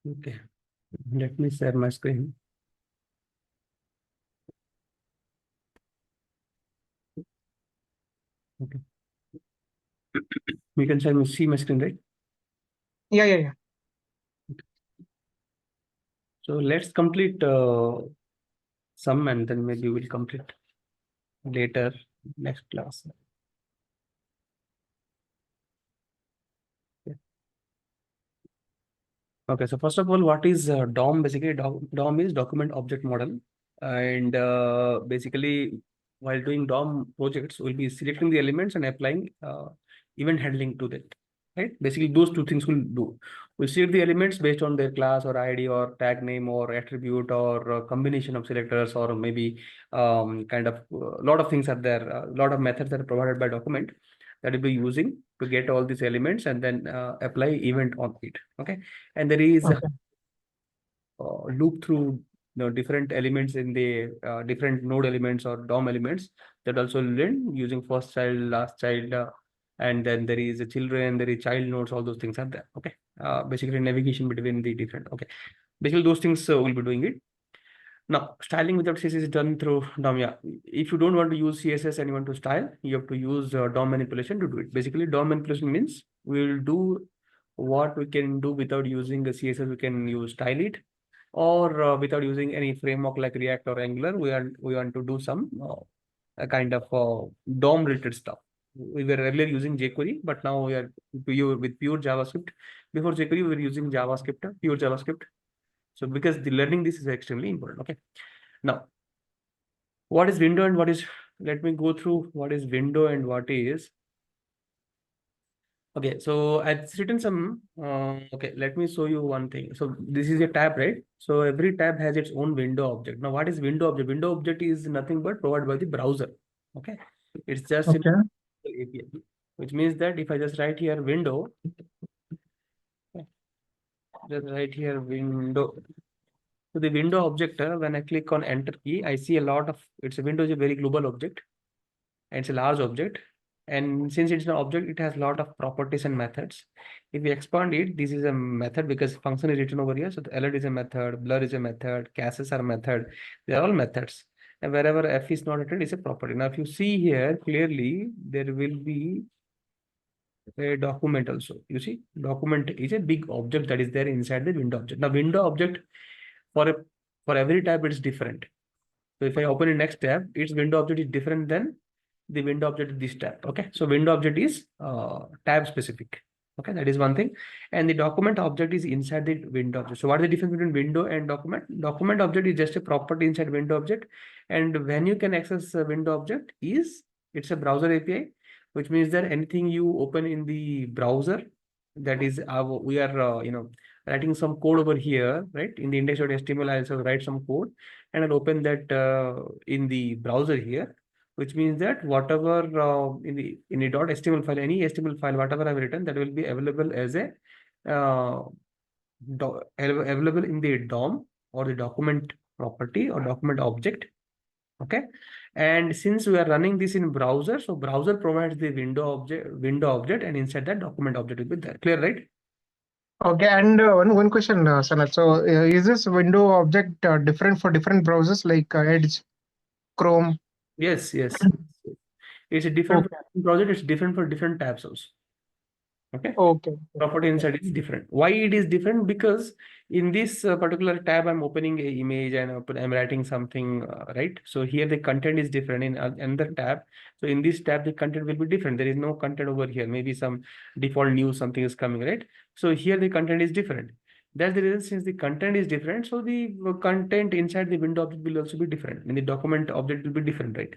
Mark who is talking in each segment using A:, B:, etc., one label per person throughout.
A: Okay, let me share my screen. Okay, we can see my screen, right?
B: Yeah.
A: So let's complete some, and then maybe we'll complete later next class. Okay, so first of all, what is DOM? Basically, DOM is document object model, and basically, while doing DOM projects, we'll be selecting the elements and applying event handling to that. Right? Basically, those two things we'll do. We'll select the elements based on their class or ID or tag name or attribute or combination of selectors, or maybe kind of a lot of things are there. A lot of methods that are provided by document that we'll be using to get all these elements and then apply event on it. Okay, and there is
B: Okay.
A: loop through different elements in the different node elements or DOM elements that also learn using first child, last child, and then there is a children, there is child nodes, all those things are there. Okay, basically navigation between the different. Okay, basically those things we'll be doing it. Now, styling without CSS is done through DOM. Yeah, if you don't want to use CSS and you want to style, you have to use DOM manipulation to do it. Basically, DOM manipulation means we will do what we can do without using the CSS. We can use style it, or without using any framework like React or Angular. We want to do some a kind of DOM related stuff. We were earlier using jQuery, but now we are with pure JavaScript. Before jQuery, we were using JavaScript, pure JavaScript. So because the learning this is extremely important. Okay. Now, what is window and what is, let me go through what is window and what is. Okay, so I've written some, okay, let me show you one thing. So this is a tab, right? So every tab has its own window object. Now, what is window object? Window object is nothing but provided by the browser. Okay, it's just
B: Okay.
A: an API, which means that if I just write here window, okay, just write here window. So the window object, when I click on enter key, I see a lot of, it's a window is a very global object and it's a large object. And since it's an object, it has a lot of properties and methods. If we expand it, this is a method because function is written over here. So the alert is a method, blur is a method, caches are a method. They are all methods. And wherever f is not written, it's a property. Now, if you see here clearly, there will be a document also. You see, document is a big object that is there inside the window object. Now, window object for every tab, it's different. So if I open a next tab, its window object is different than the window object of this tab. Okay, so window object is tab specific. Okay, that is one thing. And the document object is inside the window object. So what is the difference between window and document? Document object is just a property inside window object. And when you can access a window object is, it's a browser API, which means that anything you open in the browser, that is we are writing some code over here, right? In the index.html, I also write some code and I'll open that in the browser here, which means that whatever in the .html file, any HTML file, whatever I've written, that will be available as a available in the DOM or the document property or document object. Okay, and since we are running this in browser, so browser provides the window object, and inside that document object will be there. Clear, right?
B: Okay. And one question, Sanat. So is this window object different for different browsers like Edge, Chrome?
A: Yes. It's a different
B: Okay.
A: project. It's different for different tabs also. Okay.
B: Okay.
A: Property inside is different. Why it is different? Because in this particular tab, I'm opening a image and I'm writing something, right? So here the content is different in another tab. So in this tab, the content will be different. There is no content over here. Maybe some default news, something is coming, right? So here the content is different. That's the reason, since the content is different, so the content inside the window object will also be different. And the document object will be different, right?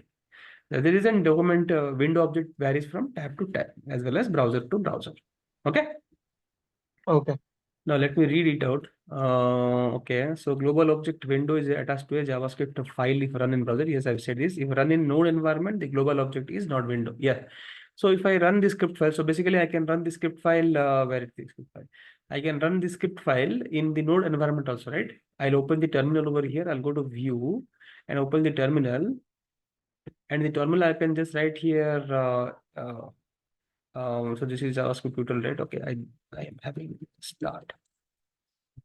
A: That's the reason document window object varies from tab to tab as well as browser to browser. Okay.
B: Okay.
A: Now let me read it out. Okay, so global object window is attached to a JavaScript file if run in browser. Yes, I've said this. If run in node environment, the global object is not window. Yeah. So if I run the script file, so basically I can run the script file. Where is the script file? I can run the script file in the node environment also, right? I'll open the terminal over here. I'll go to view and open the terminal. And the terminal I can just write here. So this is JavaScript tutorial, right? Okay, I am having start.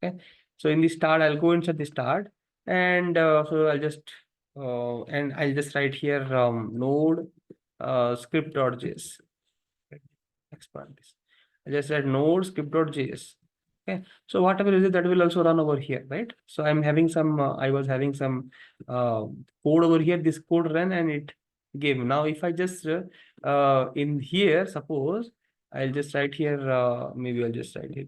A: Okay. So in the start, I'll go inside the start, and so I'll just write here node script.js. Expand this. I just write node script.js. Okay. So whatever is it, that will also run over here, right? So I'm having some. I was having some code over here. This code ran and it gave. Now if I just in here, suppose I'll just write here. Maybe I'll just write here.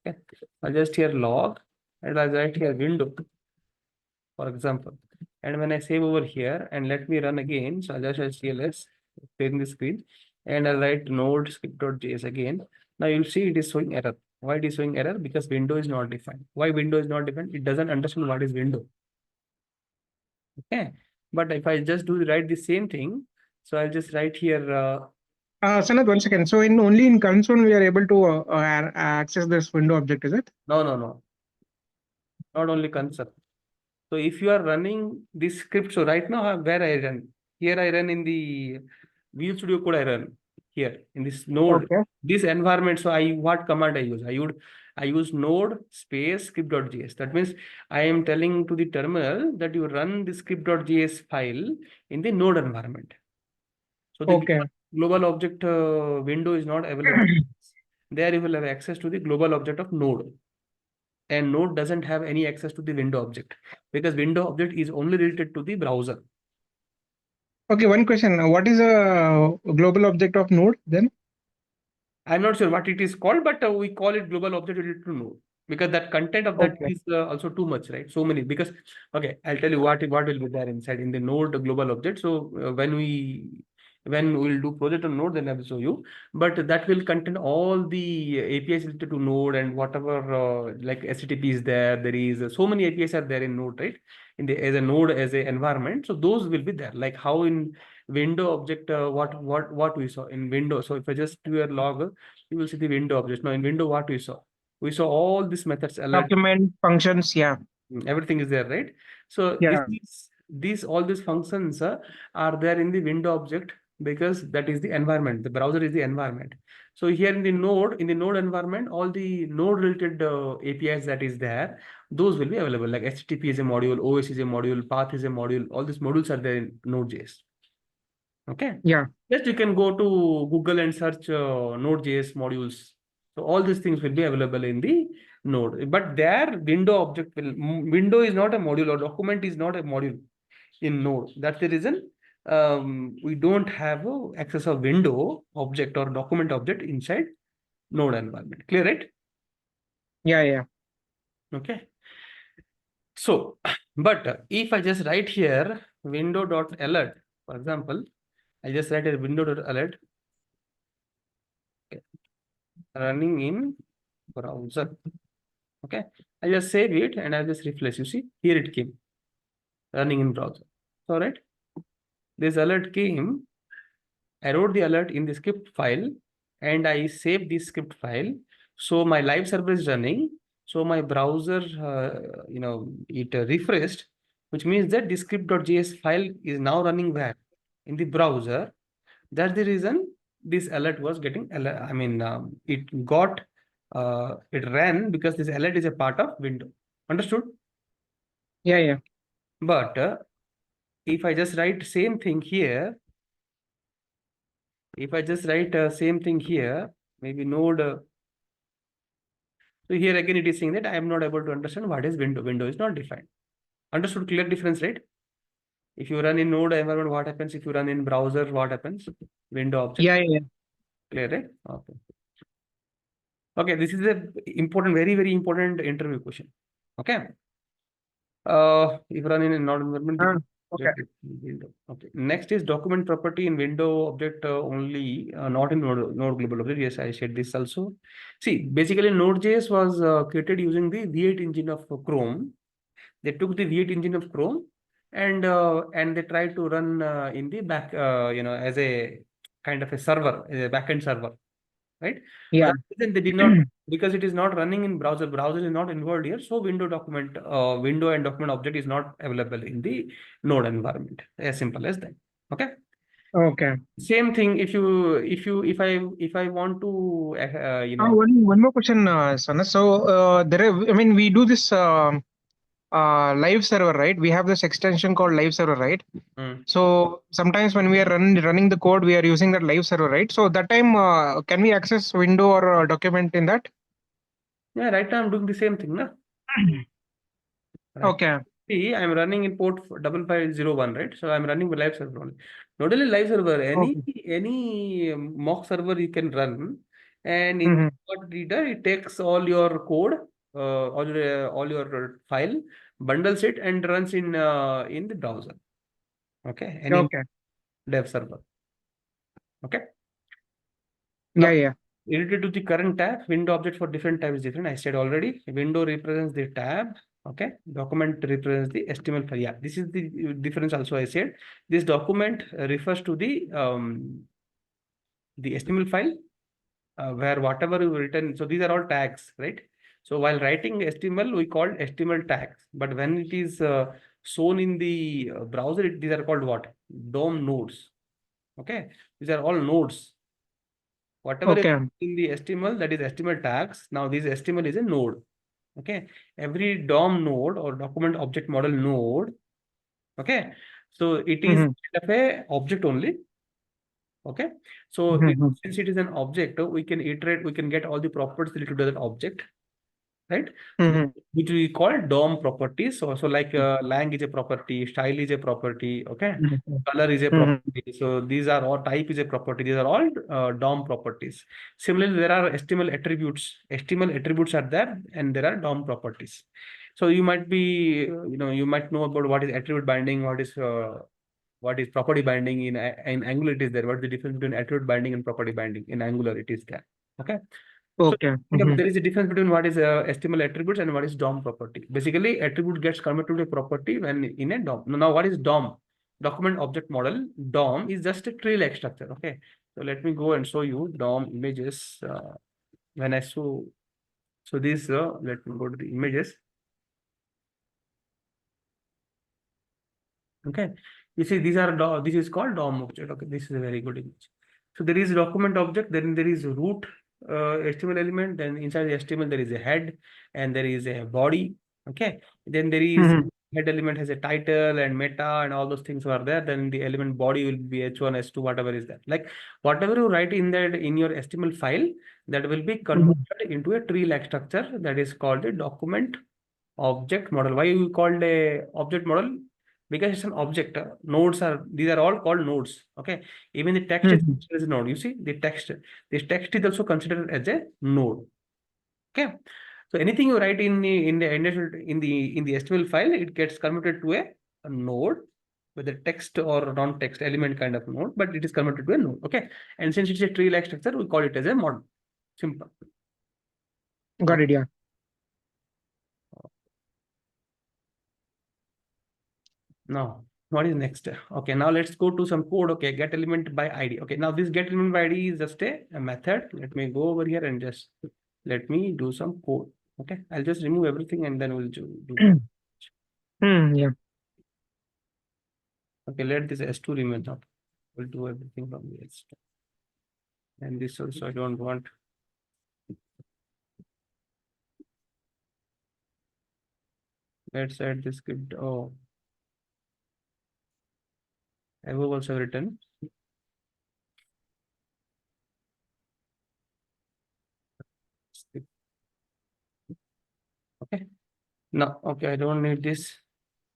A: Okay. I'll just here log, and I'll write here window, for example. And when I save over here and let me run again, so I'll just write CLS, clearing the screen, and I'll write node script.js again. Now you'll see it is showing error. Why it is showing error? Because window is not defined. Why window is not defined? It doesn't understand what is window. Okay. But if I just write the same thing, so I'll just write here.
B: Sanat, 1 second. So only in console we are able to access this window object, is it?
A: No, not only console. So if you are running this script, so right now where I run, here I run in the Visual Studio Code, I run here in this node,
B: Okay.
A: this environment. So what command I use? I use node space script.js. That means I am telling to the terminal that you run the script.js file in the node environment. So the
B: Okay.
A: global object window is not available. There you will have access to the global object of node. And node doesn't have any access to the window object, because window object is only related to the browser.
B: Okay, one question. What is a global object of node then?
A: I'm not sure what it is called, but we call it global object related to node, because that content of that
B: Okay.
A: is also too much, right? So many, because okay, I'll tell you what will be there inside in the node global object. So when we'll do project on node, then I will show you. But that will contain all the APIs related to node, and whatever like HTTP is there. There is so many APIs are there in node, right? In the as a node as a environment. So those will be there. Like how in window object, what we saw in window. So if I just do a log, you will see the window object. Now in window, what we saw? We saw all these methods, alert,
B: Document functions, yeah.
A: everything is there, right? So
B: Yeah.
A: all these functions are there in the window object, because that is the environment. The browser is the environment. So here in the node environment, all the node related APIs that is there, those will be available. Like HTTP is a module, OS is a module, path is a module. All these modules are there in Node.js. Okay.
B: Yeah.
A: Just you can go to Google and search Node.js modules. So all these things will be available in the node. But there, window is not a module, or document is not a module in node. That's the reason we don't have access of window object or document object inside node environment. Clear, right?
B: Yeah.
A: Okay. So, but if I just write here window.alert, for example, I just write a window.alert running in browser. Okay, I just save it and I just refresh. You see, here it came running in browser. All right, this alert came. I wrote the alert in the script file and I saved this script file. So my live server is running. So my browser, it refreshed, which means that the script.js file is now running where? In the browser. That's the reason this alert was getting, it ran because this alert is a part of window. Understood?
B: Yeah.
A: But if I just write same thing here, maybe node. So here again, it is saying that I am not able to understand what is window. Window is not defined. Understood? Clear difference, right? If you run in node environment, what happens? If you run in browser, what happens? Window object.
B: Yeah.
A: Clear, right? Okay. Okay, this is a important, very, very important interview question. Okay. If run in a node environment,
B: Okay.
A: okay. Next is document property in window object only, not in node global object. Yes, I said this also. See, basically Node.js was created using the V8 engine of Chrome. They took the V8 engine of Chrome and they tried to run in the back, as a kind of a server, a backend server, right?
B: Yeah.
A: Then they did not, because it is not running in browser. Browser is not involved here. So window and document object is not available in the node environment. As simple as that. Okay.
B: Okay.
A: Same thing if I want to
B: One more question, Sana. So I mean, we do this live server, right? We have this extension called live server, right?
A: mm,
B: So sometimes when we are running the code, we are using that live server, right? So that time, can we access window or document in that?
A: yeah, right now I'm doing the same thing, na? Right.
B: Okay.
A: See, I'm running in port 5501, right? So I'm running with live server only. Not only live server,
B: Okay.
A: any mock server you can run, and in
B: Mhm.
A: code reader it takes all your code, all your file, bundles it, and runs in the browser. Okay, any
B: Okay.
A: dev server. Okay.
B: Yeah,
A: Now,
B: yeah.
A: related to the current tab, window object for different tab is different. I said already, window represents the tab. Okay, document represents the HTML file. Yeah, this is the difference. Also, I said this document refers to the HTML file where whatever you written. So these are all tags, right? So while writing HTML, we call HTML tags, but when it is shown in the browser, these are called what? DOM nodes. Okay, these are all nodes. Whatever is
B: Okay.
A: in the HTML, that is HTML tags. Now this HTML is a node. Okay. Every DOM node or document object model node. Okay. So it is
B: Mhm.
A: kind of a object only. Okay. So
B: Mhm.
A: since it is an object, we can iterate, we can get all the properties related to that object. Right? So
B: Mhm.
A: which we call DOM properties. So like lang is a property, style is a property, okay?
B: Mhm.
A: Color is a
B: Mhm.
A: property. So these are all type is a property. These are all DOM properties. Similarly, there are HTML attributes. HTML attributes are there and there are DOM properties. So you might be, you might know about what is attribute binding, what is property binding in Angular it is there. What is the difference between attribute binding and property binding in Angular it is there. Okay. So
B: Okay. Mhm.
A: there is a difference between what is HTML attributes and what is DOM property. Basically, attribute gets converted to a property when in a DOM. Now, what is DOM? Document object model. DOM is just a tree-like structure. Okay. So let me go and show you DOM images. When I show, so this, let me go to the images. Okay. You see, this is called DOM object. Okay. This is a very good image. So there is document object, then there is root HTML element, then inside the HTML there is a head and there is a body. Okay. Then there is
B: Mhm.
A: head element has a title and meta and all those things are there. Then the element body will be H1, H2, whatever is there. Like whatever you write in your HTML file, that will be
B: Mhm.
A: converted into a tree-like structure that is called a document object model. Why you called a object model? Because it's an object. Nodes are, these are all called nodes. Okay. Even the text is
B: Mhm.
A: considered as a node. You see the text. This text is also considered as a node. Okay. So anything you write in the HTML file, it gets converted to a node, whether text or non-text element kind of node, but it is converted to a node. Okay. And since it's a tree-like structure, we call it as a model. Simple.
B: Got it. Yeah.
A: Now, what is next? Okay, now let's go to some code. Okay, get element by ID. Okay, now this get element by ID is just a method. Let me go over here and just let me do some code. Okay, I'll just remove everything and then we'll do code.
B: Yeah.
A: Okay, let this S2 remain up. We'll do everything from the S2. And this also I don't want. Let's add the script. Oh, I have also written. Okay. No, okay, I don't need this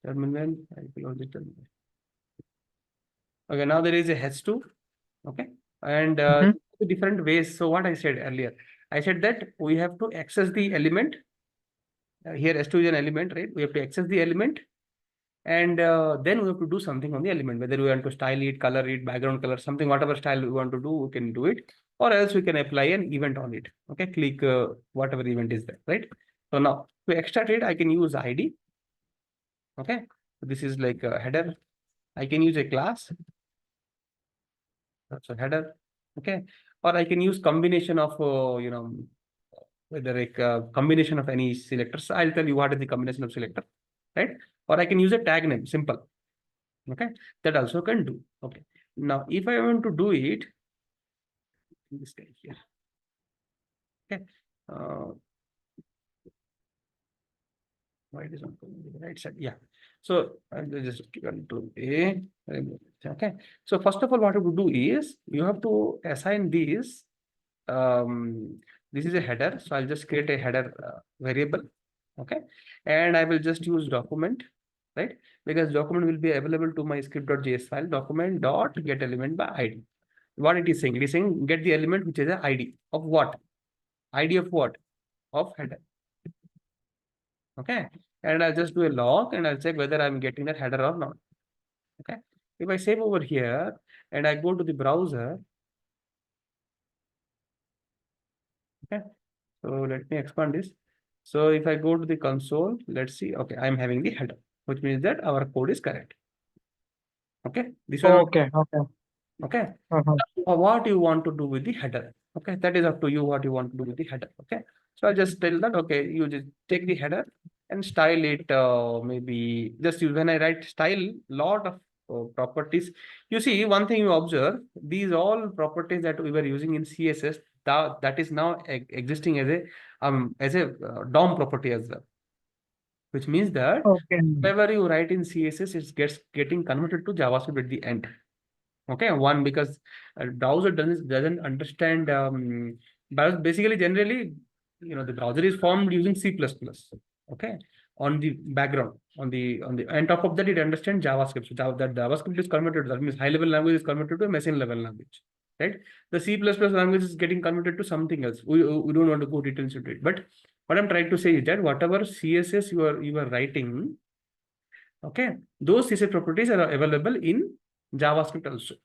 A: terminal. I close the terminal. Okay, now there is a H2. Okay. And
B: Mhm.
A: different ways. So what I said earlier, I said that we have to access the element. Here S2 is an element, right? We have to access the element. And then we have to do something on the element, whether we want to style it, color it, background color, something, whatever style we want to do, we can do it. Or else we can apply an event on it. Okay, click whatever event is there, right? So now to extract it, I can use ID. Okay, so this is like a header. I can use a class. That's a header. Okay, or I can use combination of whether like a combination of any selectors. I'll tell you what is the combination of selector, right? Or I can use a tag name, simple. Okay, that also can do. Okay. Now, if I want to do it, this guy here. Okay. Why it is not going to the right side? Yeah. So I'll just Control A. Okay. So first of all, what you have to do is you have to assign this. This is a header, so I'll just create a header variable. Okay, and I will just use document, right? Because document will be available to my script.js file. Document dot get element by ID. What it is saying? It is saying get the element which is a ID of what? ID of what? Of header. Okay, and I'll just do a log and I'll check whether I'm getting that header or not. Okay, if I save over here and I go to the browser, okay, so let me expand this. So if I go to the console, let's see, okay, I'm having the header, which means that our code is correct. Okay, this one,
B: Okay, okay.
A: okay.
B: Uh-huh.
A: What you want to do with the header? Okay, that is up to you what you want to do with the header. Okay, so I'll just tell that, okay, you just take the header and style it. Maybe just use, when I write style, lot of properties. You see, one thing you observe, these all properties that we were using in CSS, that is now existing as a DOM property as well, which means that
B: Okay.
A: whatever you write in CSS, it gets getting converted to JavaScript at the end. Okay, one, because browser doesn't understand. Basically, generally, the browser is formed using C++. Okay, on the background, on the and top of that, it understands JavaScript. So that JavaScript is converted. That means high level language is converted to a machine level language, right? The C++ language is getting converted to something else. We don't want to go details into it, but what I'm trying to say is that whatever CSS you are writing, okay, those CSS properties are available in JavaScript also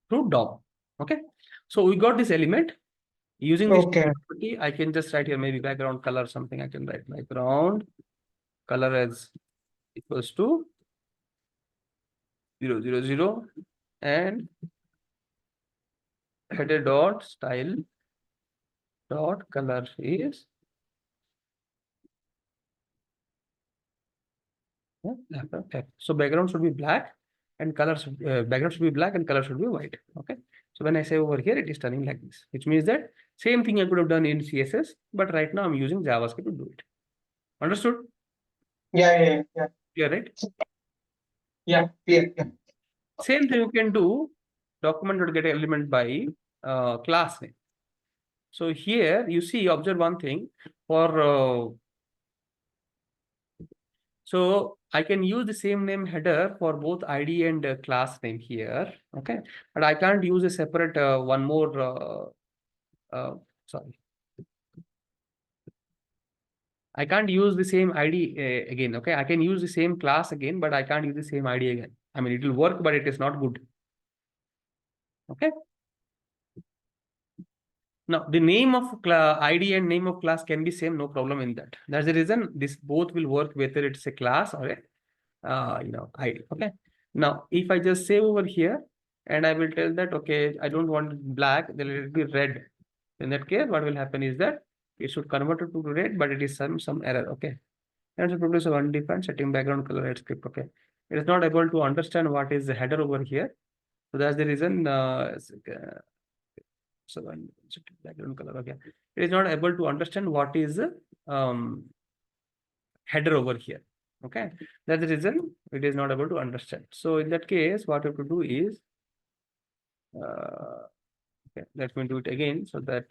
A: through DOM. Okay, so we got this element using this
B: Okay.
A: property. I can just write here maybe background color something. I can write background color as equals to 000 and header dot style dot color is black. So background should be black and background should be black and color should be white. Okay, so when I say over here, it is turning like this, which means that same thing I could have done in CSS, but right now I'm using JavaScript to do it. Understood?
B: Yeah.
A: Yeah, right.
B: Yeah, yeah.
A: Same thing you can do. Document would get an element by class name. So here you see, observe one thing for so I can use the same name header for both ID and class name here. Okay, but I can't use a separate one more. Sorry, I can't use the same ID again. Okay, I can use the same class again, but I can't use the same ID again. I mean, it will work, but it is not good. Okay. Now, the name of ID and name of class can be same, no problem in that. That's the reason this both will work whether it's a class or a ID. Okay. Now, if I just save over here and I will tell that, okay, I don't want it black, then let it be red. In that case, what will happen is that it should convert it to red, but it is some error. Okay. And so produce a undefined setting background color red script. Okay. It is not able to understand what is the header over here. So that's the reason so background color, okay, it is not able to understand what is um, header over here. Okay, that's the reason it is not able to understand. So in that case, what you have to do is okay, let me do it again, so that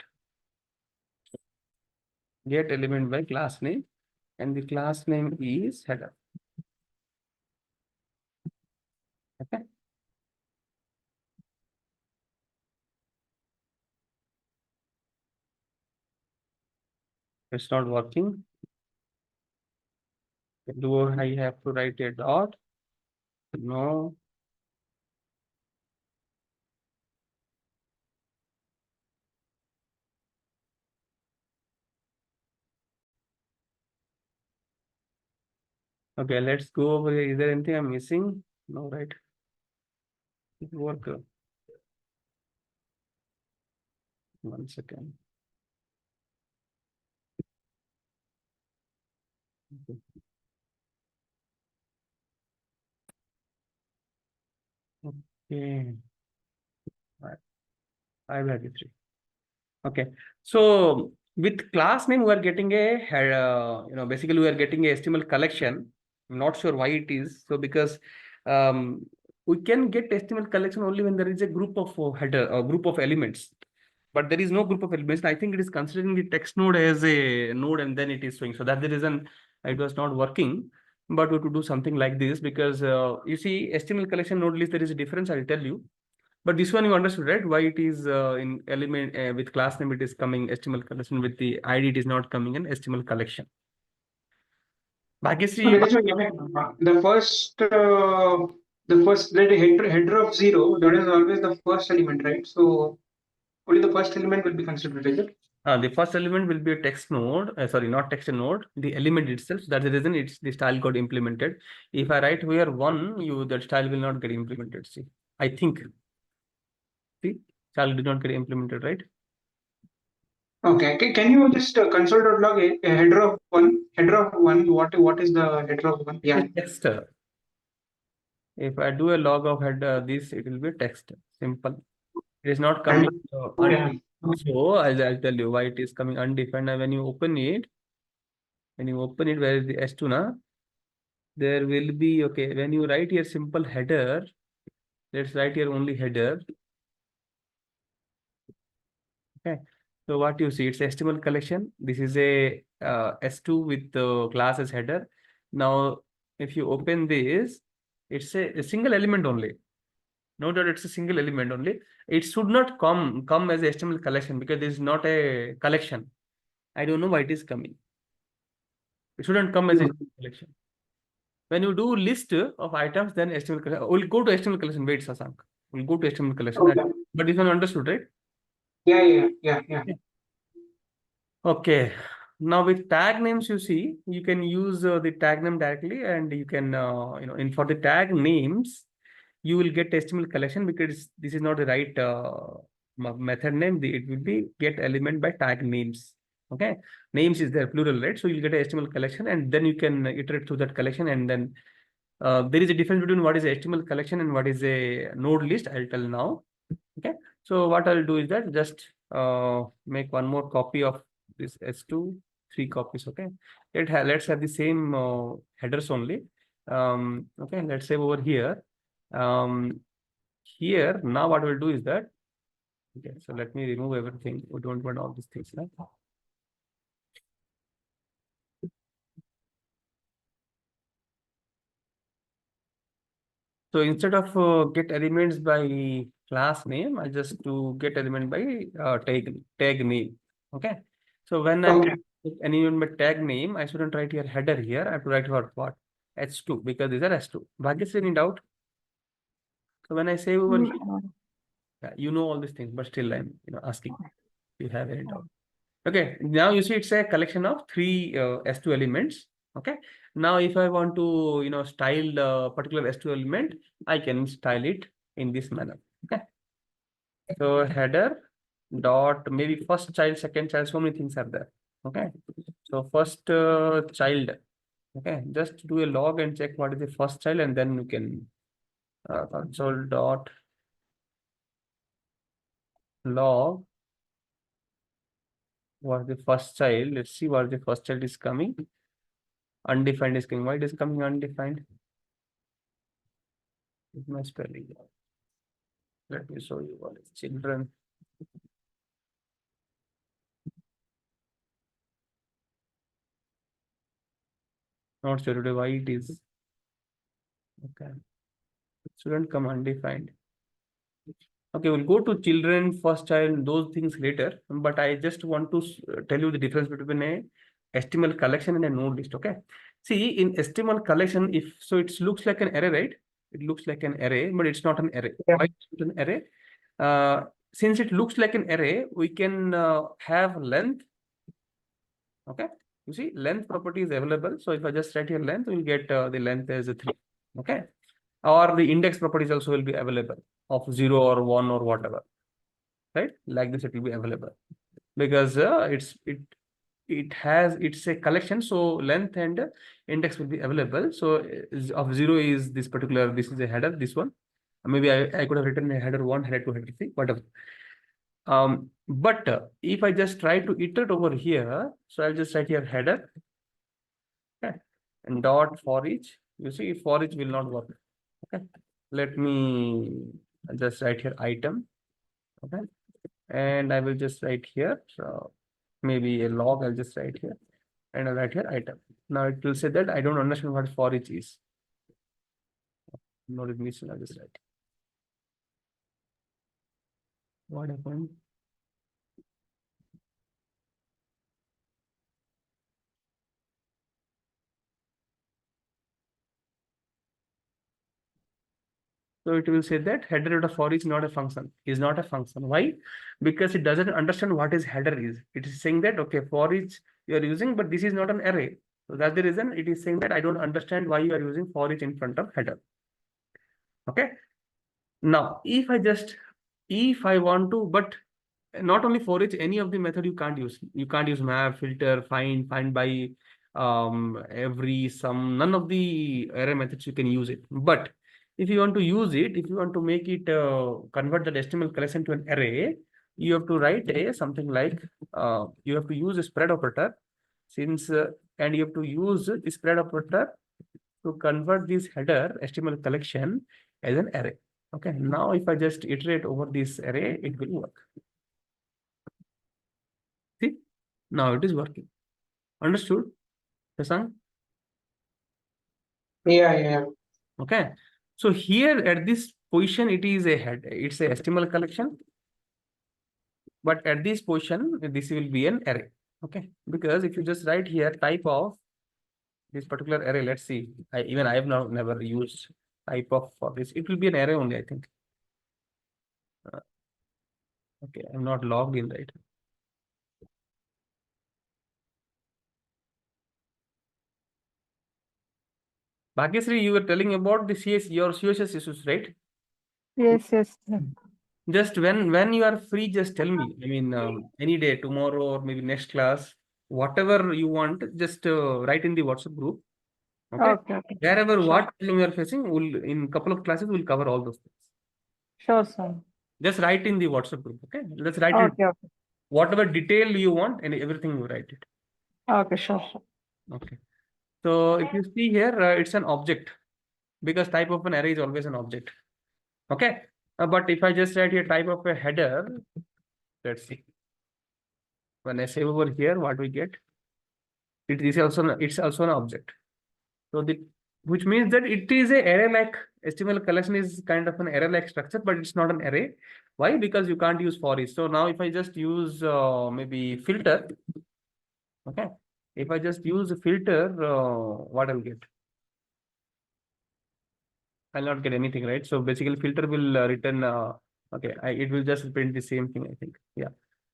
A: get element by class name, and the class name is header. Okay, it's not working. Do I have to write a dot? No. Okay, let's go over here. Is there anything I'm missing? No, right? It will work. 1 second. Okay. Okay. I will have the 3. Okay. So with class name, we are getting basically we are getting a HTML collection. I'm not sure why it is. So because um, we can get HTML collection only when there is a group of header or group of elements. But there is no group of elements. I think it is considering the text node as a node and then it is showing. So that's the reason it was not working. But we have to do something like this because you see HTML collection node list, there is a difference. I'll tell you. But this one you understood, right? Why it is in element with class name it is coming HTML collection, with the ID it is not coming in HTML collection. Bhagyashree,
B: That is why, I mean, the first header of 0, that is always the first element, right? So only the first element will be considered, is it?
A: the first element will be a text node, sorry, not text node, the element itself. That's the reason it's the style got implemented. If I write here 1, that style will not get implemented. See, I think. See, style did not get implemented, right?
B: Okay. Can you just console.log a header of 1? Header of 1, what is the header of 1? Yeah.
A: Text. If I do a log of header, this it will be text. Simple. It is not coming.
B: Okay.
A: So I'll tell you why it is coming undefined. And when you open it, where is the S2 na? There will be, okay, when you write here simple header, let's write here only header. Okay. So what you see, it's HTML collection. This is a S2 with the class as header. Now, if you open this, it's a single element only. Note that it's a single element only. It should not come as a HTML collection because this is not a collection. I don't know why it is coming. It shouldn't come as a collection. When you do list of items, then HTML collection. We'll go to HTML collection. Wait, Sasank. We'll go to HTML collection.
B: Okay.
A: But this one understood, right?
B: Yeah.
A: Okay. Now with tag names, you see, you can use the tag name directly, and you can, and for the tag names, you will get HTML collection because this is not the right method name. It will be get element by tag names. Okay. Names is there plural, right? So you'll get a HTML collection, and then you can iterate through that collection, and then there is a difference between what is a HTML collection and what is a node list. I'll tell now. Okay. So what I'll do is that just make one more copy of this S2, 3 copies. Okay. Let's have the same headers only. Okay. Let's say over here. Here now what we'll do is that. Okay. So let me remove everything. We don't want all these things. Right? So instead of get elements by class name, I just do get element by tag name. Okay. So when I get element by tag name, I shouldn't write here header here. I have to write for what? H2 because these are S2. Bhagyashree, any doubt? So when I say over here, yeah, you know all these things, but still I'm asking if you have any doubt. Okay, now you see it's a collection of 3 S2 elements. Okay, now if I want to style the particular S2 element, I can style it in this manner. Okay, so header dot maybe first child, second child, so many things are there. Okay, so first child. Okay, just do a log and check what is the first child, and then you can console dot log what the first child. Let's see what the first child is coming. Undefined is coming. Why it is coming undefined? Is my spelling. Let me show you what is children. Not sure today why it is. Okay. Shouldn't come undefined. Okay, we'll go to children, first child, those things later. But I just want to tell you the difference between a HTML collection and a node list. Okay. See, in HTML collection, it looks like an array, right? It looks like an array, but it's not an array.
B: Yeah.
A: Why it's not an array? Since it looks like an array, we can have length. Okay. You see, length property is available. So if I just write here length, we'll get the length as a 3. Okay. Or the index properties also will be available of 0 or 1 or whatever. Right? Like this, it will be available because it's a collection. So length and index will be available. So of 0 is this particular, this is a header, this one. Maybe I could have written header 1, header 2, header 3, whatever. But if I just try to iterate over here, so I'll just write here header, okay, and dot for each. You see, for each will not work. Okay, let me just write here item. Okay, and I will just write here. So maybe a log. I'll just write here, and I'll write here item. Now it will say that I don't understand what for each is. No recognition. I'll just write. What happened? So it will say that header dot for is not a function, is not a function. Why? Because it doesn't understand what is header is. It is saying that, okay, for each you are using, but this is not an array. So that's the reason it is saying that I don't understand why you are using for each in front of header. Okay. Now, if I want to, but not only for each, any of the method you can't use. You can't use map, filter, find by, every, sum, none of the array methods you can use it. But if you want to use it, if you want to make it convert the HTML collection to an array, you have to write a something like, you have to use a spread operator, since and you have to use the spread operator to convert this header HTML collection as an array. Okay, now if I just iterate over this array, it will work. See, now it is working. Understood, Shashank?
B: Yeah.
A: Okay, so here at this position, it is a head, it's a HTML collection, but at this position, this will be an array. Okay, because if you just write here type of this particular array, let's see, I have never used type of for this. It will be an array only, I think. Okay, I'm not logged in, right? Bhagyasri, you were telling about the your CSS issues, right?
C: Yes.
A: Just when you are free, just tell me. I mean, any day, tomorrow or maybe next class, whatever you want, just write in the WhatsApp group. Okay.
C: Okay.
A: Wherever
C: Sure.
A: what problem you are facing, we'll in couple of classes we'll cover all those things.
C: Sure, sir.
A: Just write in the WhatsApp group. Okay. Let's write it.
C: Okay.
A: Whatever detail you want and everything you write it.
C: Okay, sure.
A: Okay. So if you see here, it's an object, because type of an array is always an object. Okay. But if I just write here type of a header, let's see. When I save over here, what we get? It's also an object. So which means that it is a array-like HTML collection is kind of an array-like structure, but it's not an array. Why? Because you can't use for each. So now if I just use maybe filter, okay. If I just use a filter, what I'll get? I'll not get anything, right? So basically filter will return, okay, it will just print the same thing, I think. Yeah,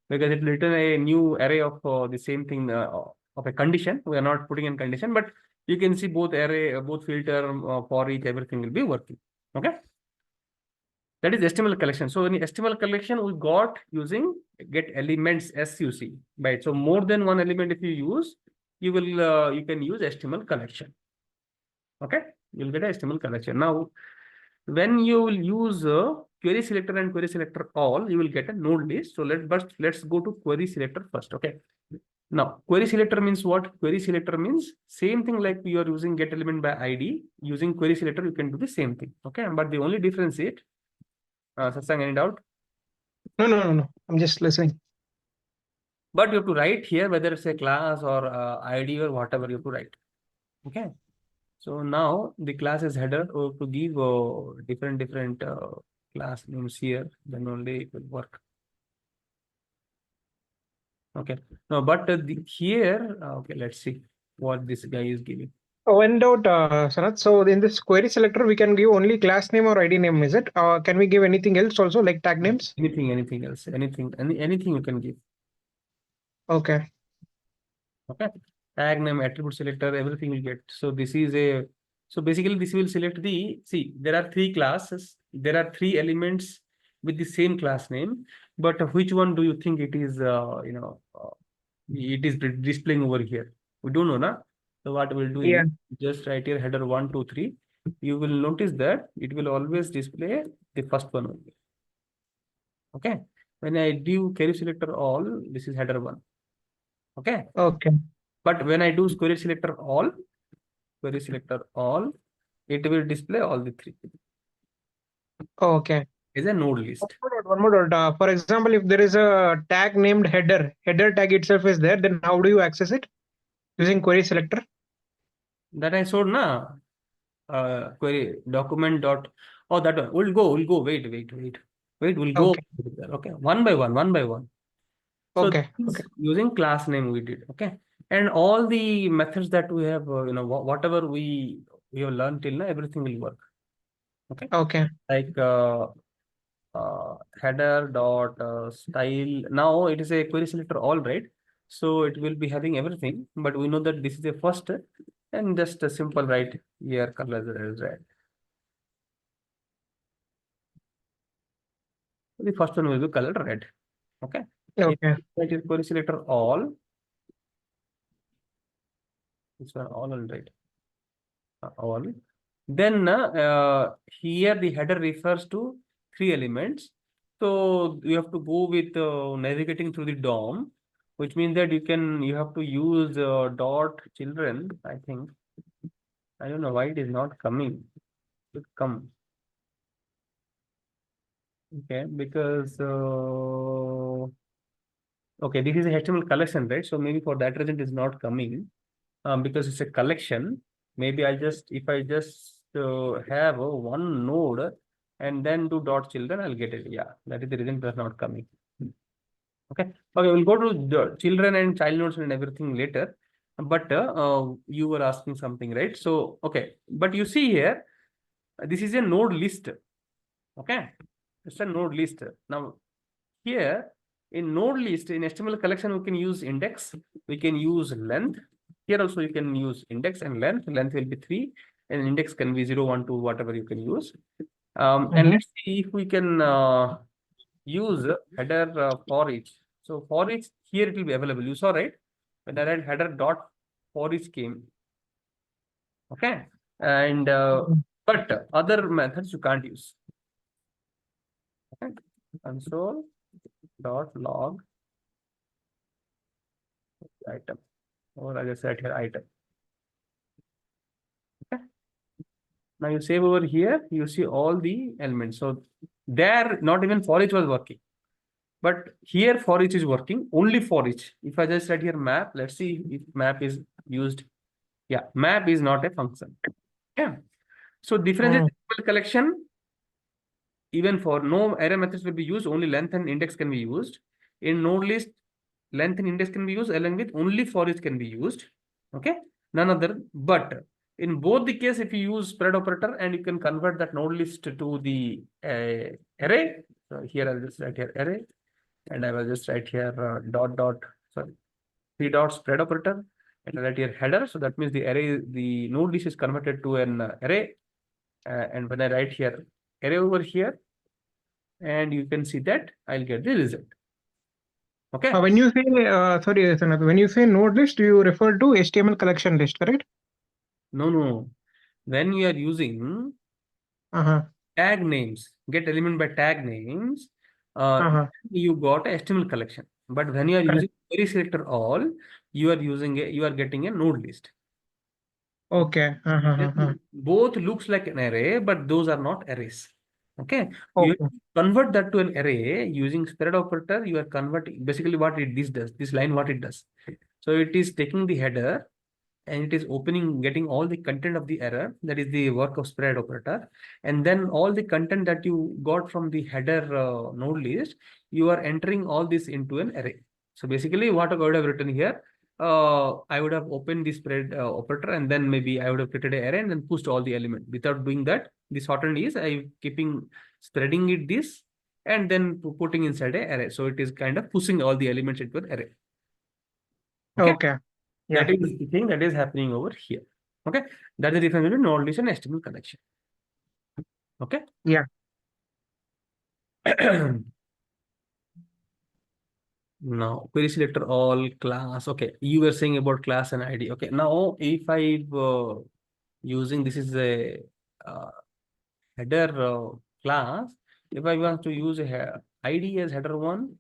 A: because it will return a new array of the same thing of a condition. We are not putting in condition, but you can see both array, both filter, for each, everything will be working. Okay. That is HTML collection. So in HTML collection, we got using get elements SUC, right? So more than one element if you use, you will you can use HTML collection. Okay, you'll get a HTML collection. Now, when you will use query selector and query selector all, you will get a node list. So let's go to query selector first. Okay. Now, query selector means what? Query selector means same thing like you are using get element by ID. Using query selector, you can do the same thing. Okay, but the only difference is, Satsang, any doubt?
B: No. I'm just listening.
A: But you have to write here whether it's a class or ID or whatever you have to write. Okay. So now the class is header, or to give different class names here, then only it will work. Okay. No, but here, okay, let's see what this guy is giving.
B: One doubt, Sanat. So in this query selector, we can give only class name or ID name, is it? Can we give anything else also, like tag names?
A: Anything else, anything you can give.
B: Okay.
A: Okay. Tag name, attribute selector, everything you get. So this is so basically this will select see, there are 3 classes. There are 3 elements with the same class name, but which one do you think it is, it is displaying over here? We don't know, na? So what we'll do
B: Yeah.
A: is just write here header 1, 2, 3. you will notice that it will always display the first one only. Okay. When I do query selector all, this is header one. Okay.
B: Okay.
A: But when I do query selector all, it will display all the three.
B: Okay.
A: Is a node list.
B: One more dot. For example, if there is a tag named header tag itself is there, then how do you access it? Using query selector?
A: That I showed na. Query document dot. Oh, that one. We'll go. Wait. We'll go.
B: Okay.
A: Okay. One by one. So
B: Okay.
A: this is
B: Okay.
A: using class name we did. Okay. And all the methods that we have, whatever we have learned till now, everything will work. Okay.
B: Okay.
A: Like header dot style. Now it is a query selector all, right? So it will be having everything, but we know that this is a first and just a simple right here color is red. The first one will be colored red. Okay.
B: Okay.
A: That is query selector all. This one all right. All. Then here the header refers to three elements. So you have to go with navigating through the DOM, which means that you have to use dot children. I think I don't know why it is not coming. It should come. Okay, because okay, this is a HTML collection, right? So maybe for that reason it is not coming. Because it's a collection. Maybe if I just have one node and then do dot children, I'll get it. Yeah, that is the reason it is not coming. Okay, we'll go to the children and child nodes and everything later. But you were asking something, right? So okay, but you see here, this is a node list. Okay, it's a node list. Now here in node list in HTML collection, we can use index, we can use length. Here also you can use index and length. Length will be 3 and index can be 0, 1, 2, whatever you can use. And let's see if we can use header for each. So for each here it will be available. You saw, right? When I read header dot for each came. Okay. And but other methods you can't use. Okay. Console dot log item, or I just said here item. Okay. Now you save over here, you see all the elements. So there not even for each was working, but here for each is working, only for each. If I just write here map, let's see if map is used. Yeah, map is not a function. Yeah. So difference is collection. Even for no array methods will be used, only length and index can be used. In node list, length and index can be used, along with only for each can be used. Okay, none other. But in both the case, if you use spread operator and you can convert that node list to the array. So here I'll just write here array, and I will just write here three dot spread operator, and I'll write here header. So that means the array, the node list is converted to an array. And when I write here array over here, and you can see that I'll get the result. Okay.
B: When you say, sorry, Sanat, when you say node list, you refer to HTML collection list, correct?
A: No. When you are using tag names, get element by tag names, you got a HTML collection. But when you are using query selector all, you are getting a node list.
B: Okay.
A: Both looks like an array, but those are not arrays. Okay. You convert that to an array using spread operator. You are converting basically what this does. This line what it does. So it is taking the header and it is getting all the content of the error. That is the work of spread operator. And then all the content that you got from the header node list, you are entering all this into an array. So basically what I would have written here, I would have opened the spread operator and then maybe I would have created an array and then pushed all the elements. Without doing that, this shortened is I spreading it this and then putting inside an array. So it is kind of pushing all the elements into an array. Okay. Yeah. That is the thing that is happening over here. Okay. That is the difference between node list and HTML collection. Okay.
B: Yeah.
A: Now query selector all class. Okay. You were saying about class and ID. Okay. Now if I using this is a header class, if I want to use a ID as header one,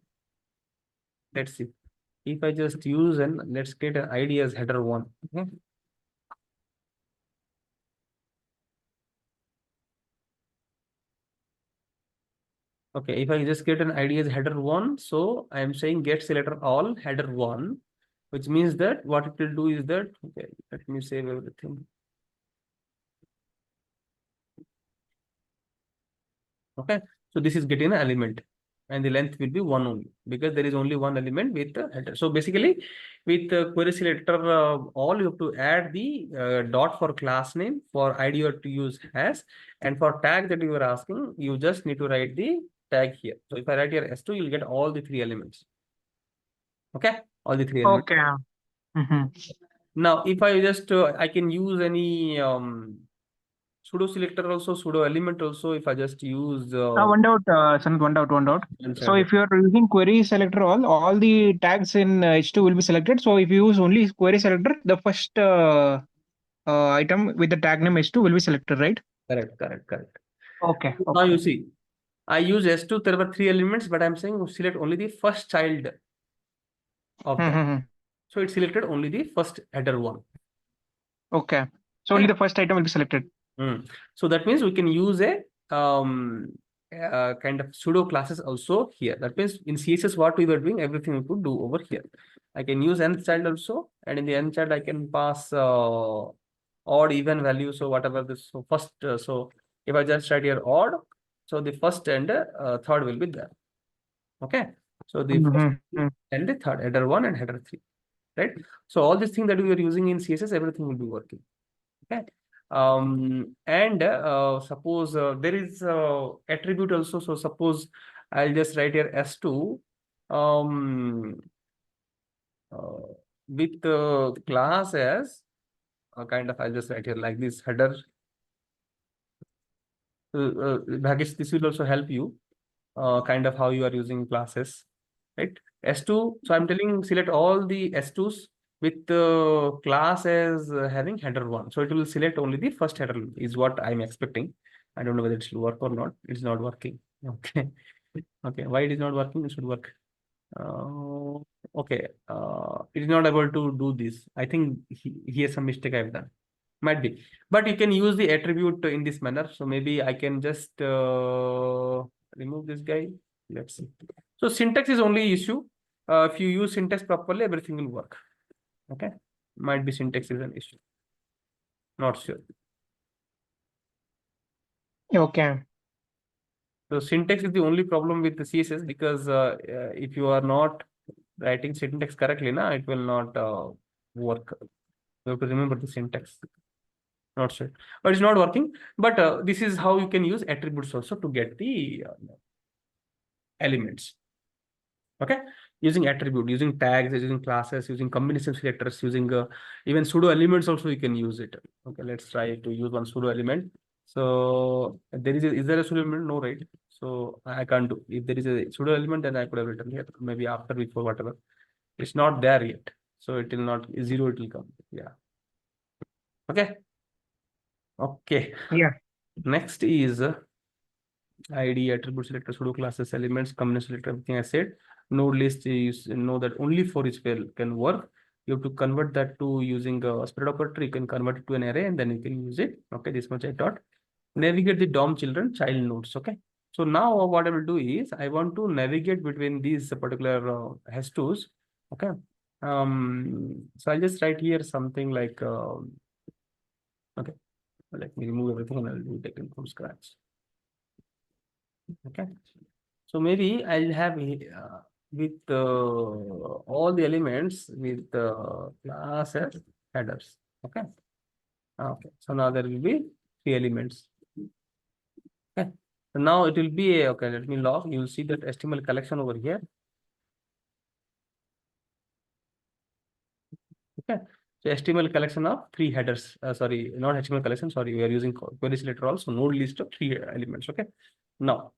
A: let's see. If I just use an, let's get an ID as header one. Okay. Okay, if I just get an ID as header one, so I am saying get selector all header one, which means that what it will do is that, okay, let me save everything. Okay, so this is getting an element and the length will be one only because there is only one element with the header. So basically with the query selector all, you have to add the dot for class name, for ID you have to use has, and for tag that you are asking, you just need to write the tag here. So if I write here S2, you'll get all the three elements. Okay, all the three elements.
B: Okay. Mhm.
A: Now if I just I can use any pseudo selector also, pseudo element also, if I just use
B: One doubt, Sanat, one doubt, one doubt. So
A: inside.
B: if you are using query selector all the tags in H2 will be selected. So if you use only query selector, the first item with the tag name H2 will be selected, right?
A: Correct.
B: Okay.
A: Now you
B: Okay.
A: see, I use S2, there were three elements, but I'm saying select only the first child of that.
B: Mhm.
A: So it selected only the first header one.
B: Okay. So only the first item will be selected.
A: So that means we can use a kind of pseudo classes also here. That means in CSS, what we were doing, everything we could do over here. I can use nth child also, and in the nth child, I can pass odd, even value. So whatever this, so first, so if I just write here odd, so the first and third will be there. Okay. So the first
B: Mhm.
A: and the third, header one and header three, right? So all these things that we are using in CSS, everything will be working. Okay. And suppose there is attribute also. So suppose I'll just write here S2 with class as kind of, I'll just write here like this header. Bhagesh, this will also help you kind of how you are using classes, right? S2. So I'm telling select all the S2s with class as having header one. So it will select only the first header is what I'm expecting. I don't know whether it will work or not. It's not working. Okay. Okay. Why it is not working? It should work. Okay. It is not able to do this. I think he has some mistake I've done. Might be, but you can use the attribute in this manner. So maybe I can just remove this guy. Let's see. So syntax is only issue. If you use syntax properly, everything will work. Okay. Might be syntax is an issue. Not sure.
B: Okay.
A: So syntax is the only problem with the CSS because if you are not writing syntax correctly, now it will not work. You have to remember the syntax. Not sure, but it's not working. But this is how you can use attributes also to get the elements. Okay, using attribute, using tags, using classes, using combination selectors, using even pseudo elements also you can use it. Okay, let's try to use one pseudo element. So there is there a pseudo element? No, right? So I can't do. If there is a pseudo element, then I could have written here, maybe after, before, whatever. It's not there yet, so it will not zero. It will come. Yeah. Okay. Okay.
B: Yeah.
A: Next is ID, attribute selector, pseudo classes, elements, combination selector, everything I said. Node list, you know that only for each file can work. You have to convert that to using a spread operator. You can convert it to an array and then you can use it. Okay, this much I taught. Navigate the DOM children, child nodes. Okay. So now what I will do is I want to navigate between these particular has-tos. Okay. So I'll just write here something like, okay, let me remove everything and I'll do it again from scratch. Okay. So maybe I'll have with all the elements with class as headers. Okay. Okay. So now there will be three elements. Okay. So now it will be a, okay. Let me log. You will see that HTML collection over here. Okay. So HTML collection of three headers. Sorry, not HTML collection. Sorry, we are using query selector also. Node list of three elements. Okay. Now,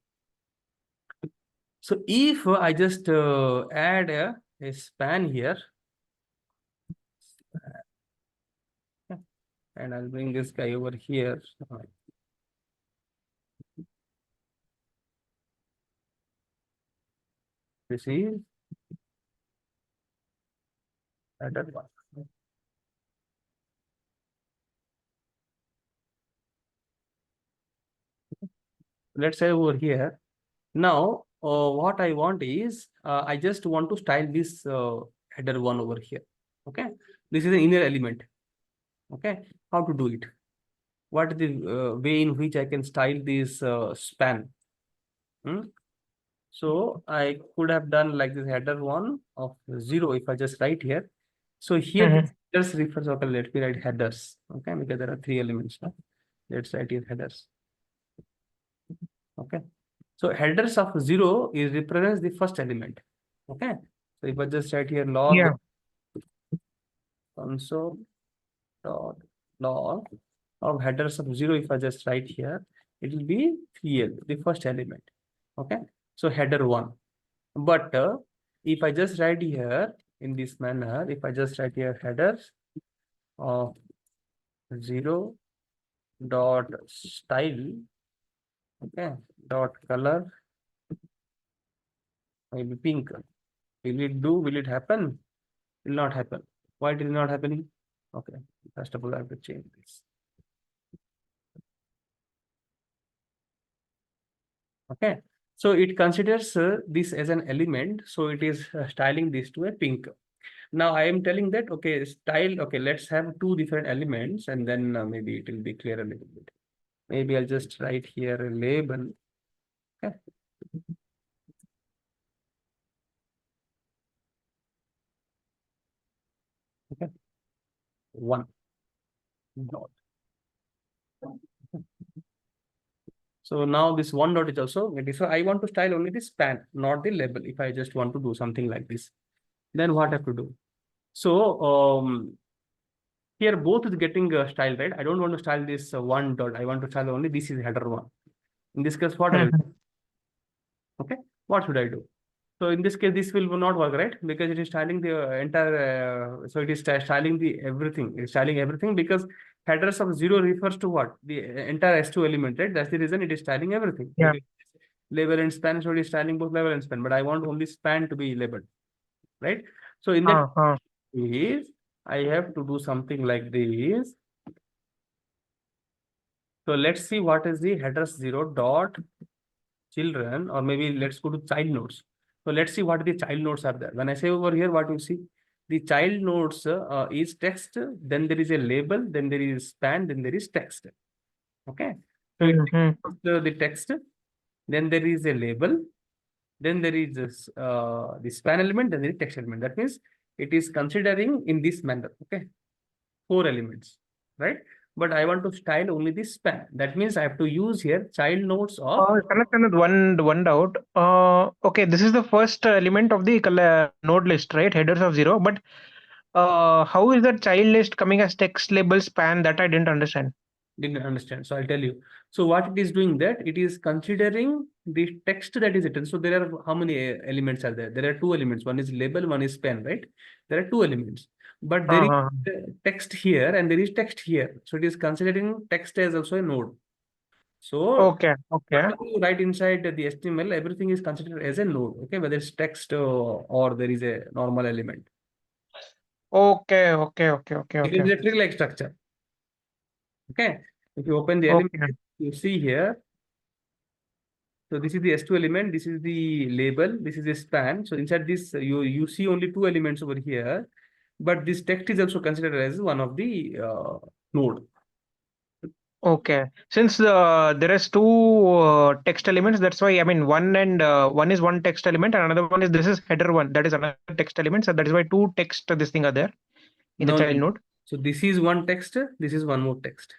A: so if I just add a span here, and I'll bring this guy over here. This is header one. Let's say over here. Now, what I want is, I just want to style this header one over here. Okay, this is an inner element. Okay, how to do it? What is the way in which I can style this span? So I could have done like this header one of 0 if I just write here. So here
B: Mhm.
A: headers refers, okay, let me write headers. Okay, because there are 3 elements. No? Let's write here headers. Okay. So headers of 0 is represents the first element. Okay. So if I just write here log
B: Yeah.
A: console dot log of headers of 0, if I just write here, it will be 3L, the first element. Okay. So header 1. But if I just write here in this manner, if I just write here headers of 0 dot style, okay, dot color will be pink. Will it do? Will it happen? Will not happen. Why it is not happening? Okay, first of all, I have to change this. Okay, so it considers this as an element, so it is styling this to a pink. Now I am telling that, okay, style, okay, let's have 2 different elements, and then maybe it will be clear a little bit. Maybe I'll just write here a label. Okay. Okay. 1 dot. So now this 1 dot is also getting. So I want to style only the span, not the label. If I just want to do something like this, then what I have to do? So here both is getting styled, right? I don't want to style this 1 dot. I want to style only this is header 1. In this case, what I will do?
B: Mhm.
A: Okay, what should I do? So in this case, this will not work, right? Because it is styling the entire. So it is styling the everything. It's styling everything because headers of 0 refers to what? The entire S2 element, right? That's the reason it is styling everything.
B: Yeah.
A: Because label and span, so it is styling both label and span. But I want only span to be labeled, right? So in that case, I have to do something like this. So let's see what is the headers 0 dot children, or maybe let's go to child nodes. So let's see what the child nodes are there. When I say over here, what you see, the child nodes is text, then there is a label, then there is span, then there is text. Okay. So it
B: Mhm.
A: takes the text, then there is a label, then there is this, the span element, then there is text element. That means it is considering in this manner. Okay. 4 elements, right? But I want to style only the span. That means I have to use here child nodes of
B: Connect one doubt. Okay, this is the first element of the node list, right? Headers of 0. But how is that child list coming as text label span? That I didn't understand.
A: didn't understand. So I'll tell you. So what it is doing that it is considering the text that is written. So there are how many elements are there? There are 2 elements. One is label, one is span, right? There are 2 elements. But there is
B: Uh-huh.
A: text here and there is text here. So it is considering text as also a node. So
B: Okay. Okay.
A: whatever you write inside the HTML, everything is considered as a node. Okay, whether it's text or there is a normal element.
B: Okay. Okay. Okay. Okay.
A: It is
B: Okay.
A: a tree-like structure. Okay. If you open the element,
B: Okay.
A: you see here. So this is the S2 element, this is the label, this is the span. So inside this, you see only 2 elements over here, but this text is also considered as one of the node.
B: Okay. Since there is two text elements, that's why I mean one is one text element and another one is this is header one. That is another text element. So that is why two text this thing are there in the
A: No, no,
B: child
A: no.
B: node.
A: So this is one text, this is one more text,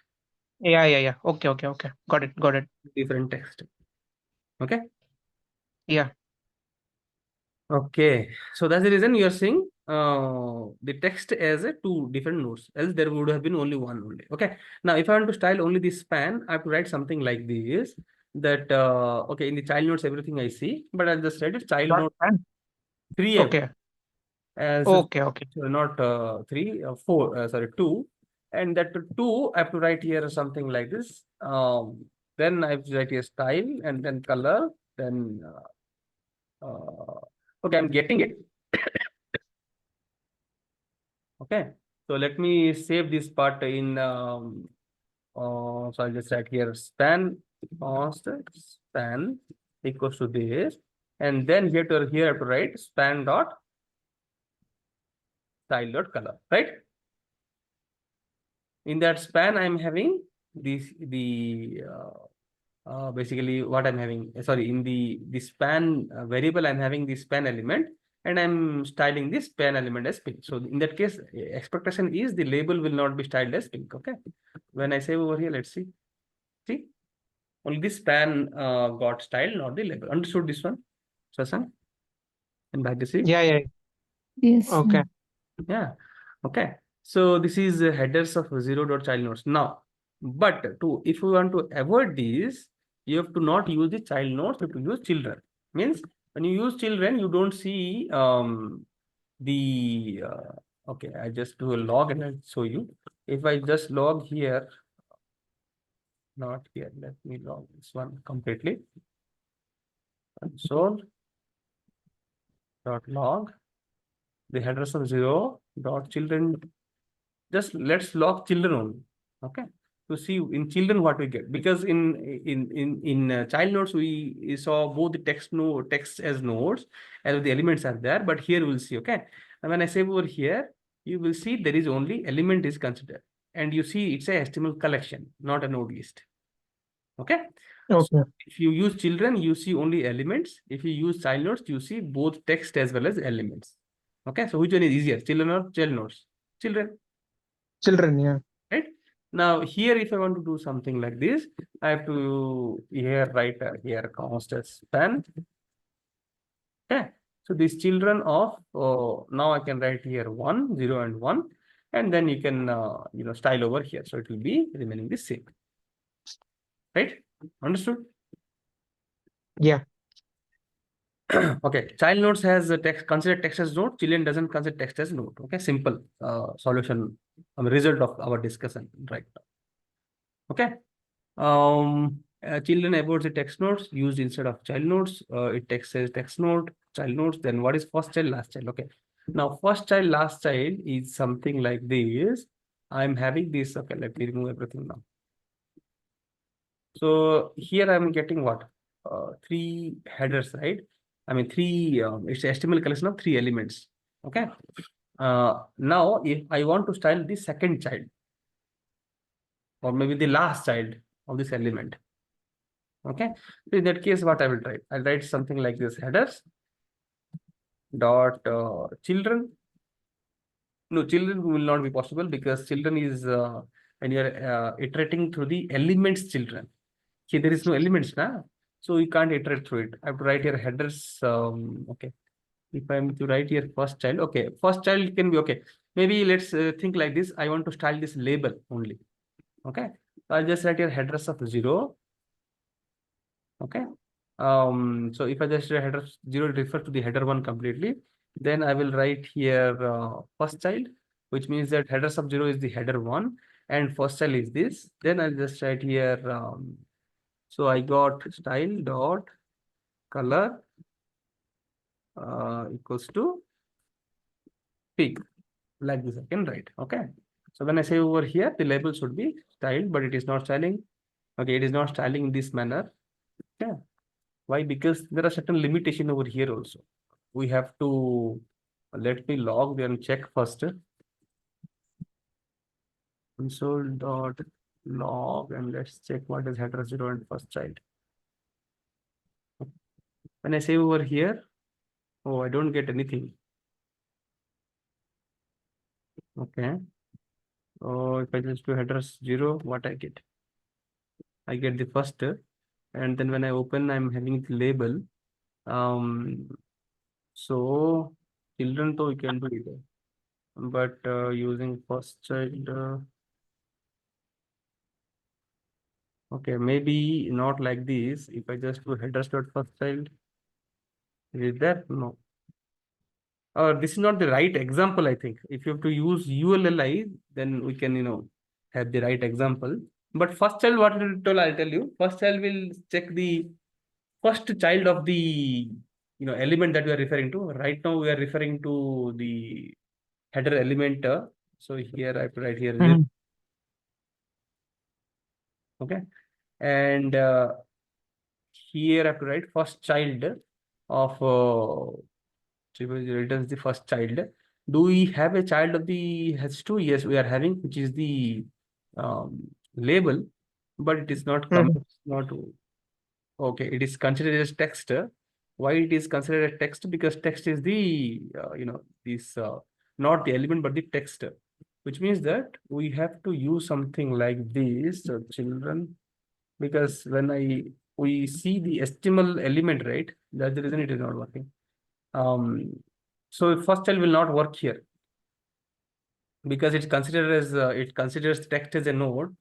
B: Yeah. Yeah. Yeah. Okay. Okay. Okay. Got it. Got it.
A: different text. Okay.
B: Yeah.
A: Okay. So that's the reason you are seeing the text as a 2 different nodes. Else there would have been only one only. Okay. Now, if I want to style only the span, I have to write something like this. That okay, in the child nodes everything I see, but I'll just write it child
B: Dot
A: node
B: span.
A: 3L
B: Okay.
A: as
B: Okay. Okay.
A: not 3 4 sorry 2, and that 2 I have to write here something like this. Then I have to write here style and then color, then Okay, I'm getting it. Okay, so let me save this part in so I'll just write here span const span equals to this, and then here to here I have to write span dot style dot color, right? In that span I'm having this basically what I'm having, sorry, in the span variable I'm having the span element, and I'm styling this span element as pink. So in that case, expectation is the label will not be styled as pink. Okay, when I say over here, let's see, only this span got styled, not the label. Understood this one, Sasan and Bhagyasri?
B: Yeah.
C: Yes.
B: Okay.
A: Yeah. Okay. So this is headers of 0.child nodes now. But to if you want to avoid these, you have to not use the child nodes, you have to use children. Means when you use children, you don't see the okay, I just do a log and I'll show you. If I just log here, not here, let me log this one completely. Console dot log the headers of 0.children. Just let's log children only. Okay, to see in children what we get, because in child nodes we saw both the text as nodes as the elements are there, but here we'll see. Okay, and when I say over here, you will see there is only element is considered, and you see it's a HTML collection, not a node list. Okay.
B: Okay.
A: So if you use children, you see only elements. If you use child nodes, you see both text as well as elements. Okay, so which one is easier, children or child nodes? Children.
B: Children, yeah.
A: Right now here, if I want to do something like this, I have to here write here const span. Okay, so these children of now I can write here 1, 0 and 1, and then you can style over here, so it will be remaining the same. Right, understood?
B: Yeah.
A: Okay, child nodes has a text, consider text as node, children doesn't consider text as node. Okay, simple solution, result of our discussion right now. Okay. Children about the text nodes used instead of child nodes. It text says text node, child nodes. Then what is first child, last child? Okay. Now first child, last child is something like this. I'm having this. Okay, let me remove everything now. So here I'm getting what? 3 headers, right? I mean it's HTML collection of 3 elements. Okay. Now if I want to style the second child, or maybe the last child of this element. Okay, so in that case, what I will write? I'll write something like this: headers dot children. No, children will not be possible, because children is when you are iterating through the elements children. Here there is no elements now, so you can't iterate through it. I have to write here headers. Okay, if I'm to write here first child, okay, first child can be okay. Maybe let's think like this. I want to style this label only. Okay, so I'll just write here headers of 0. Okay. So if I just write header 0, it refers to the header 1 completely. Then I will write here first child, which means that headers of 0 is the header 1 and first child is this. Then I'll just write here. So I got style dot color equals to pink, like this I can write. Okay. So when I say over here, the label should be styled, but it is not styling. Okay, it is not styling in this manner. Yeah. Why? Because there are certain limitation over here also. We have to, let me log there and check first. Console dot log, and let's check what is header 0 and first child. When I say over here, oh, I don't get anything. Okay. Oh, if I just do headers 0, what I get? I get the first, and then when I open, I'm having the label. So children, though we can do it, but using first child. Okay, maybe not like this. If I just do headers dot first child, is there? No. This is not the right example, I think. If you have to use ULLI, then we can, have the right example. But first child, what it will tell, I'll tell you. First child will check the first child of the element that we are referring to. Right now we are referring to the header element. So here I have to write here this.
B: Mhm.
A: Okay, and here I have to write first child of returns the first child. Do we have a child of the h2? Yes, we are having, which is the label, but it is not
B: Mhm.
A: not okay. It is considered as text. Why it is considered a text? Because text is the this not the element but the text, which means that we have to use something like this. So children, because when we see the HTML element, right? That's the reason it is not working. So first child will not work here because it's considered as it considers text as a node.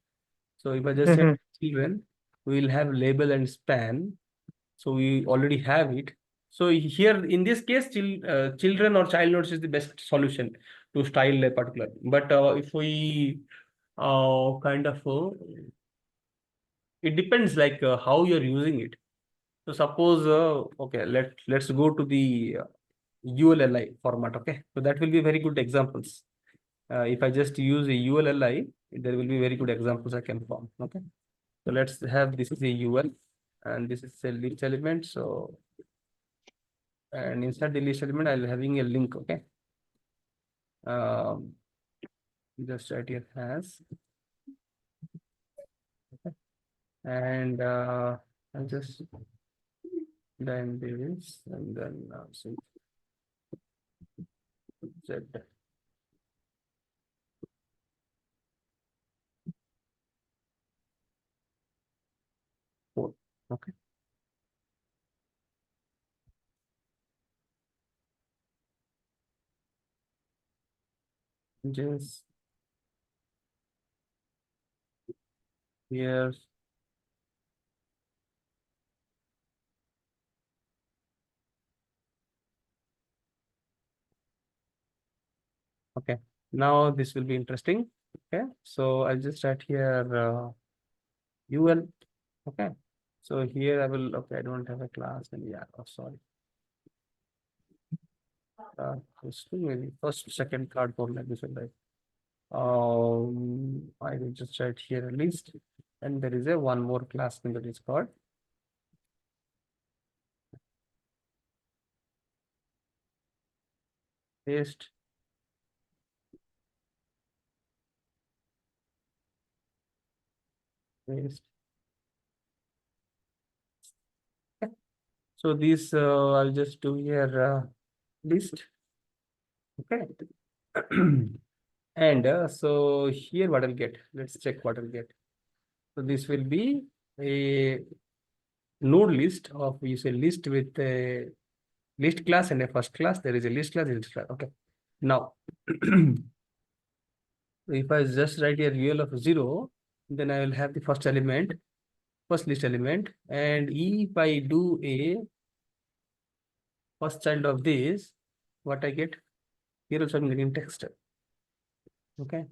A: So if I just say
B: Mhm.
A: children, we will have label and span. So we already have it. So here in this case, children or child nodes is the best solution to style a particular. But if we kind of it depends like how you're using it. So suppose okay, let's go to the ULLI format. Okay, so that will be very good examples. If I just use a ULLI, there will be very good examples I can form. Okay, so let's have this is a UL and this is a list element. So and inside the list element, I'll having a link. Okay, um, just right here has okay. And I'll just then this and then so Z. Okay. Just here. Okay. Now this will be interesting. Okay. So I'll just write here UL. Okay. So here I will, okay, I don't have a class and yeah, oh, sorry. Maybe first, second, third, fourth, like this, right? I will just write here a list, and there is a one more class name that is called paste. Paste. Okay. So this I'll just do here list. Okay. And so here what I'll get. Let's check what I'll get. So this will be a node list of, you say, list with a list class and a first class. There is a list class, list class. Okay. Now, if I just write here UL of 0, then I will have the first element, first list element. And if I do a first child of this, what I get? Here also I'm getting text. Okay.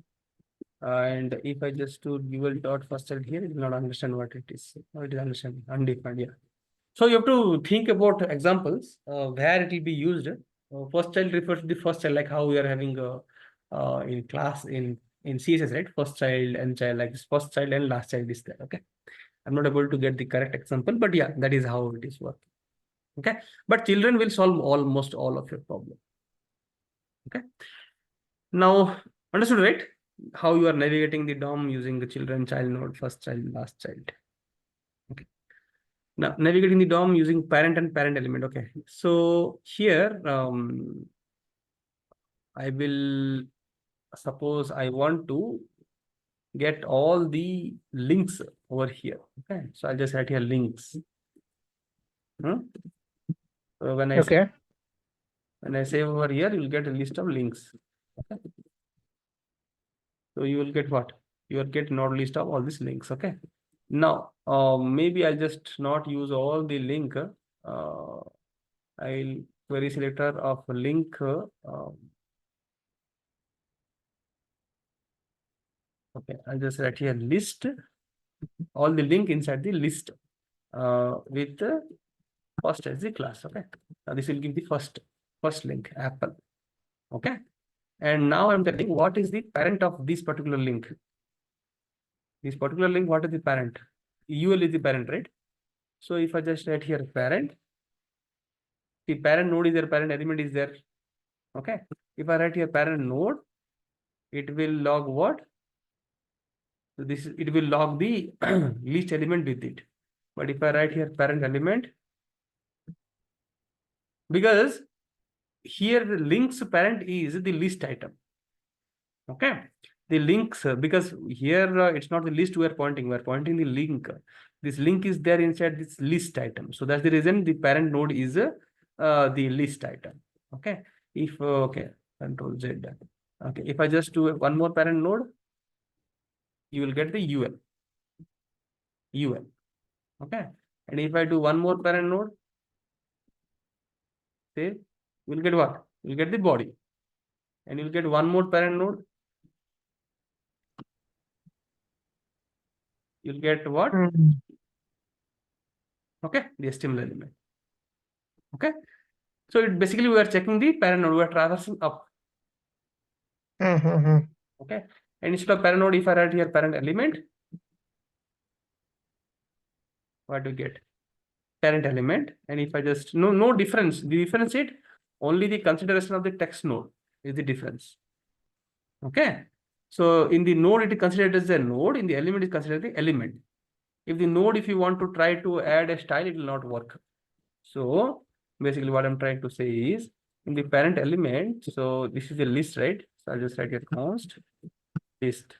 A: And if I just do UL dot first child here, it will not understand what it is. Oh, it is understanding undefined. Yeah. So you have to think about examples where it will be used. First child refers to the first child, like how we are having in class in CSS, right? First child and child, like this first child and last child is there. Okay, I'm not able to get the correct example, but yeah, that is how it is working. Okay, but children will solve almost all of your problem. Okay, now understood, right? How you are navigating the DOM using the children, child node, first child, last child. Okay. Now, navigating the DOM using parent and parent element. Okay. So here, I will suppose I want to get all the links over here. Okay. So I'll just write here links. So when I
B: Okay.
A: save over here, you'll get a list of links. Okay. So you will get what? You will get node list of all these links. Okay. Now, maybe I'll just not use all the link. I'll query selector of link. Okay, I'll just write here list, all the link inside the list with first as the class. Okay, now this will give the first link, Apple. Okay, and now I'm telling what is the parent of this particular link. This particular link, what is the parent? UL is the parent, right? So if I just write here parent, the parent node is there, parent element is there. Okay, if I write here parent node, it will log what? So this it will log the list element with it. But if I write here parent element, because here the links parent is the list item. Okay, the links, because here it's not the list we're pointing the link. This link is there inside this list item. So that's the reason the parent node is the list item. Okay, if okay, Control Z. Okay, if I just do one more parent node, you will get the UL. Okay, and if I do one more parent node, say you'll get what? You'll get the body, and you'll get one more parent node. You'll get what? Okay, the HTML element. Okay, so it basically we are checking the parent node. We are traversing up. Okay, and instead of parent node, if I write here parent element, what do you get? Parent element. And if I just no difference, the difference is only the consideration of the text node is the difference. Okay, so in the node it is considered as a node, in the element is considered the element. If the node, if you want to try to add a style, it will not work. So basically what I'm trying to say is in the parent element, so this is a list, right? So I'll just write here const list,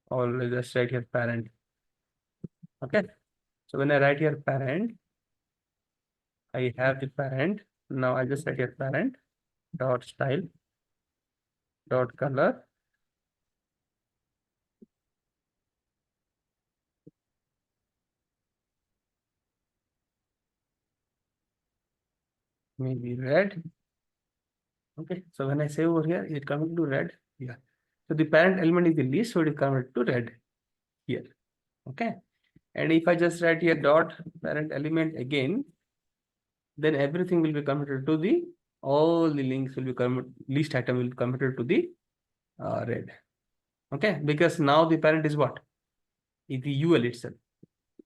A: or I'll just write here parent. Okay, so when I write here parent, I have the parent. Now I just write here parent dot style dot color. Maybe red. Okay, so when I say over here, it converted to red. Yeah. So the parent element is the list, so it is converted to red here. Okay. And if I just write here dot parent element again, then everything will be converted to the, all the links will be converted, list item will be converted to the red. Okay, because now the parent is what? Is the UL itself.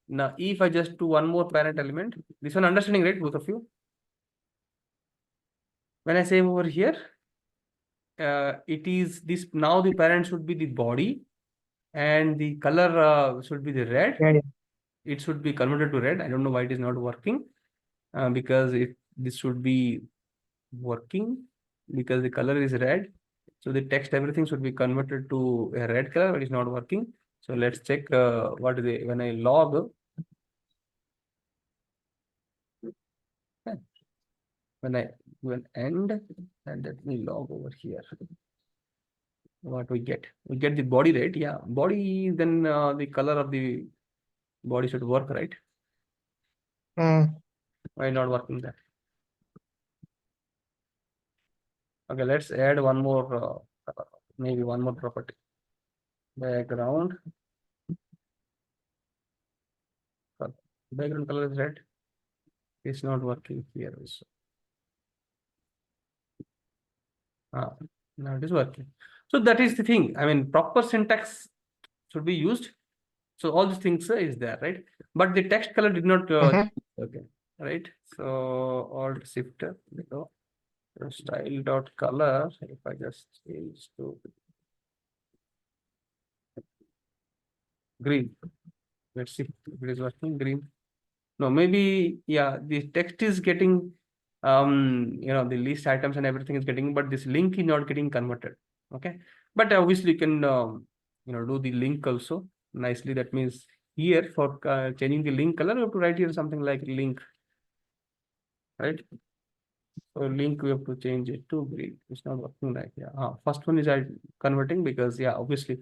A: Now, if I just do one more parent element, this one understanding, right, both of you? When I say over here, it is this, now the parent should be the body and the color should be the red.
B: Yeah, yeah.
A: It should be converted to red. I don't know why it is not working, because this should be working because the color is red. So the text, everything should be converted to a red color, but it's not working. So let's check what is it when I log. When I will end, and let me log over here. What we get? We get the body, right? Yeah, body. Then the color of the body should work, right? Why not working there? Okay, let's add one more, maybe one more property. Background. Background color is red. It's not working here also. Now it is working. So that is the thing. I mean, proper syntax should be used. So all these things is there, right? But the text color did not. Okay, right? So Alt Shift below style dot color. If I just change to green, let's see if it is working. Green. No, maybe yeah. The text is getting, the list items and everything is getting, but this link is not getting converted. Okay, but obviously you can do the link also nicely. That means here for changing the link color, you have to write here something like link, right? So link we have to change it to green. It's not working like first one is I converting because obviously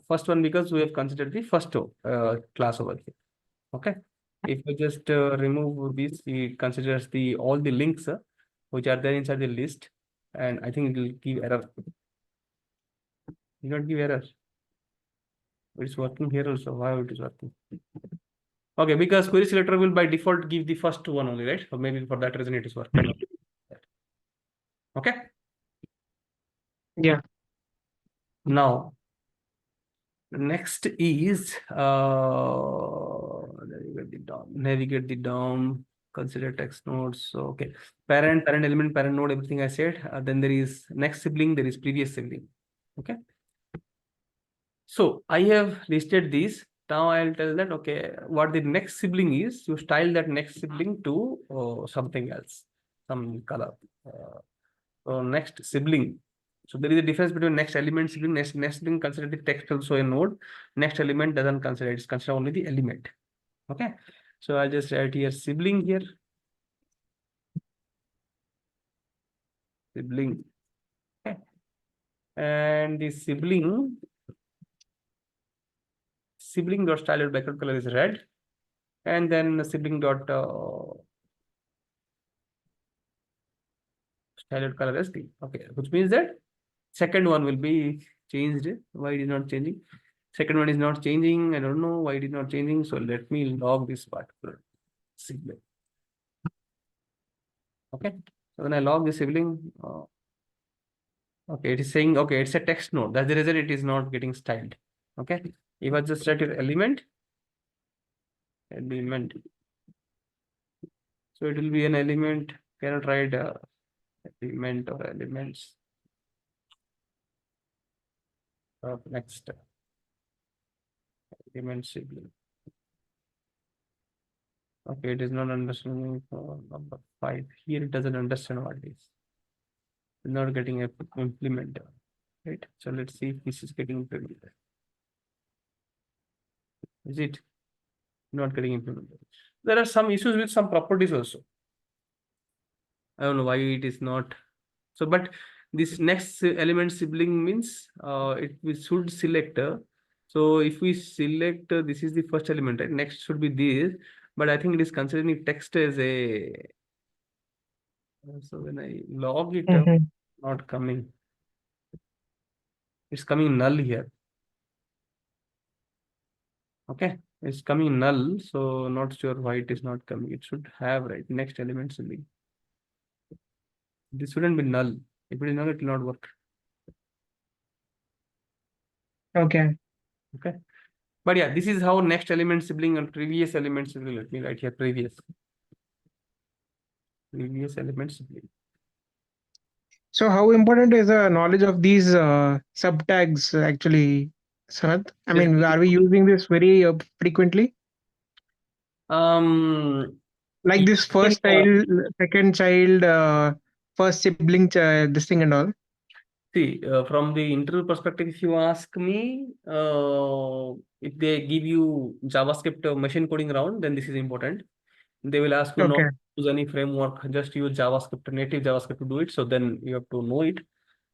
A: first one because we have considered the first class over here. Okay, if we just remove this, it considers the all the links which are there inside the list, and I think it will give error. It not give error. It's working here also. Why it is working? Okay, because query selector will by default give the first one only, right? So maybe for that reason it is working. Okay.
B: Yeah.
A: Now, next is navigate the DOM, consider text nodes. So okay, parent element, parent node, everything I said. Then there is next sibling, there is previous sibling. Okay. So I have listed these. Now I'll tell that, okay, what the next sibling is, you style that next sibling to something else, some color. Next sibling. So there is a difference between next element sibling. Next sibling consider the text also a node. Next element doesn't consider, it's consider only the element. Okay. So I'll just write here sibling here. Sibling. Okay. And the sibling dot style background color is red. And then the sibling dot style color is green. Okay, which means that second one will be changed. Why it is not changing? Second one is not changing. I don't know why it is not changing. So let me log this particular sibling. Okay. So when I log the sibling, okay, it is saying, okay, it's a text node. That's the reason it is not getting styled. Okay. If I just write your element. So it will be an element. Cannot write element or elements. Next element sibling. Okay, it is not understanding number 5. Here it doesn't understand what it is. It's not getting implemented. Right. So let's see if this is getting implemented. Is it not getting implemented? There are some issues with some properties also. I don't know why it is not. So, but this next element sibling means we should select. So if we select this is the first element, right? Next should be this, but I think it is considering text as a. So when I log it up, not coming. It's coming null here. Okay, it's coming null. So not sure why it is not coming. It should have, right, next element sibling. This shouldn't be null. If it is null, it will not work.
B: Okay.
A: Okay. But yeah, this is how next element sibling and previous element sibling. Let me write here previous element sibling.
B: So how important is the knowledge of these subtags actually, Sanat? I mean, are we using this very frequently? Like this first child, second child, first sibling, this thing and all.
A: See, from the interview perspective, if you ask me, if they give you JavaScript machine coding round, then this is important. They will ask you not
B: Okay.
A: to use any framework, just use JavaScript, native JavaScript to do it. So then you have to know it.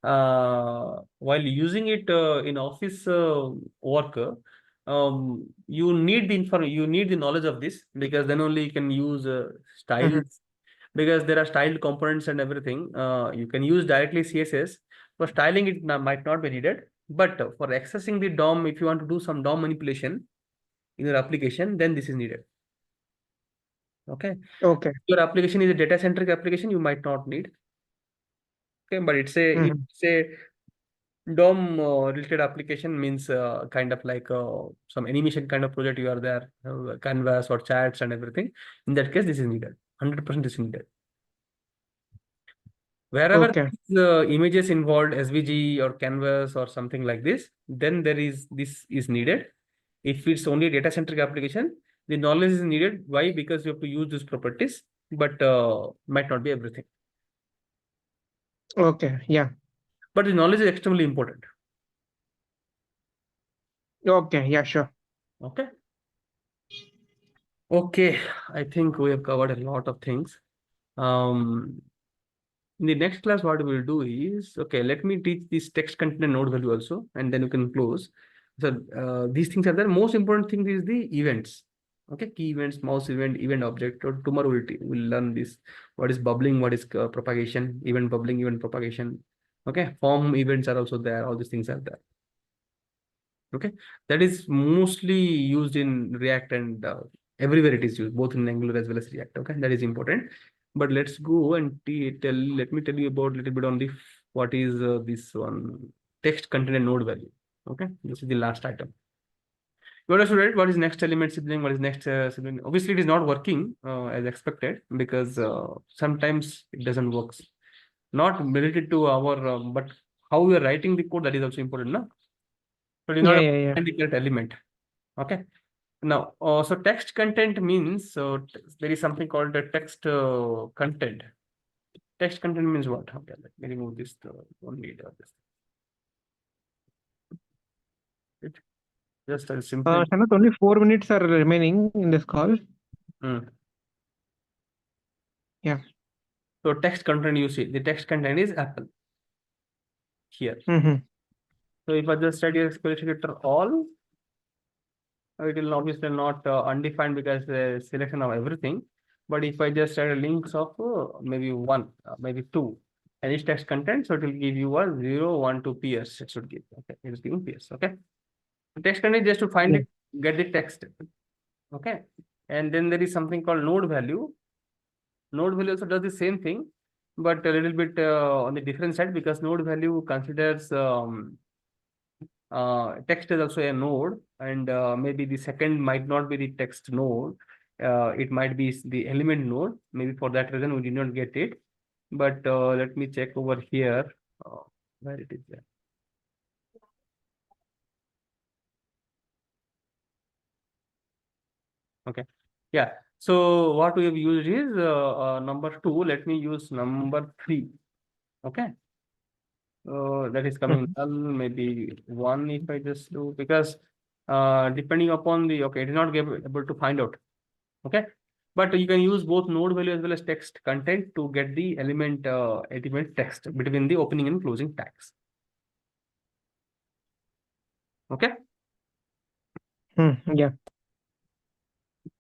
A: While using it in office work, you need the knowledge of this, because then only you can use styles, because there are styled components and everything. You can use directly CSS. For styling, it might not be needed, but for accessing the DOM, if you want to do some DOM manipulation in your application, then this is needed. Okay.
B: Okay.
A: Your application is a data-centric application, you might not need. Okay, but it's a DOM related application, means kind of like some animation kind of project you are there, Canvas or chats and everything. In that case, this is needed. 100% is needed. Wherever the images involved, SVG or Canvas or something like this, then this is needed. If it's only a data-centric application, the knowledge is needed. Why? Because you have to use these properties, but might not be everything.
B: Okay. Yeah.
A: But the knowledge is extremely important.
B: Okay. Yeah. Sure.
A: Okay. Okay. I think we have covered a lot of things. In the next class, what we'll do is, okay, let me teach this text container node value also, and then you can close. So these things are there. Most important thing is the events. Okay, key events, mouse event, event object. Or tomorrow we'll learn this. What is bubbling? What is propagation? Event bubbling, event propagation. Okay, form events are also there. All these things are there. Okay, that is mostly used in React and Everywhere it is used, both in Angular as well as React. Okay, that is important. But let's go and let me tell you about a little bit on the what is this one text content and node value. Okay, this is the last item. You understood, right? What is next element sibling? What is next sibling? Obviously, it is not working as expected because sometimes it doesn't work. Not related to our, but how we are writing the code, that is also important, no? So it is not
B: Yeah.
A: a declared element. Okay. Now, so text content means there is something called the text content. Text content means what? Okay, let me remove this. Don't need this. It, just simply.
B: Sanath, only 4 minutes are remaining in this call. Yeah.
A: So text content, you see, the text content is Apple here. So if I just write here specifier all, it will obviously not undefined because selection of everything. But if I just write a links of maybe 1, maybe 2, and each text content, so it will give you a 0, 1, 2 pairs. It should give. Okay, it is giving pairs. Okay, the text content just to find it, get the text. Okay, and then there is something called node value. Node value also does the same thing, but a little bit on the different side because node value considers text is also a node, and maybe the second might not be the text node. It might be the element node. Maybe for that reason we did not get it. But let me check over here where it is there. Okay. Yeah. So what we have used is number 2. Let me use number 3. Okay. That is coming null, maybe 1 if I just do, because depending upon the, okay, it is not able to find out. Okay. But you can use both node value as well as text content to get the element text between the opening and closing tags. Okay.
B: Yeah.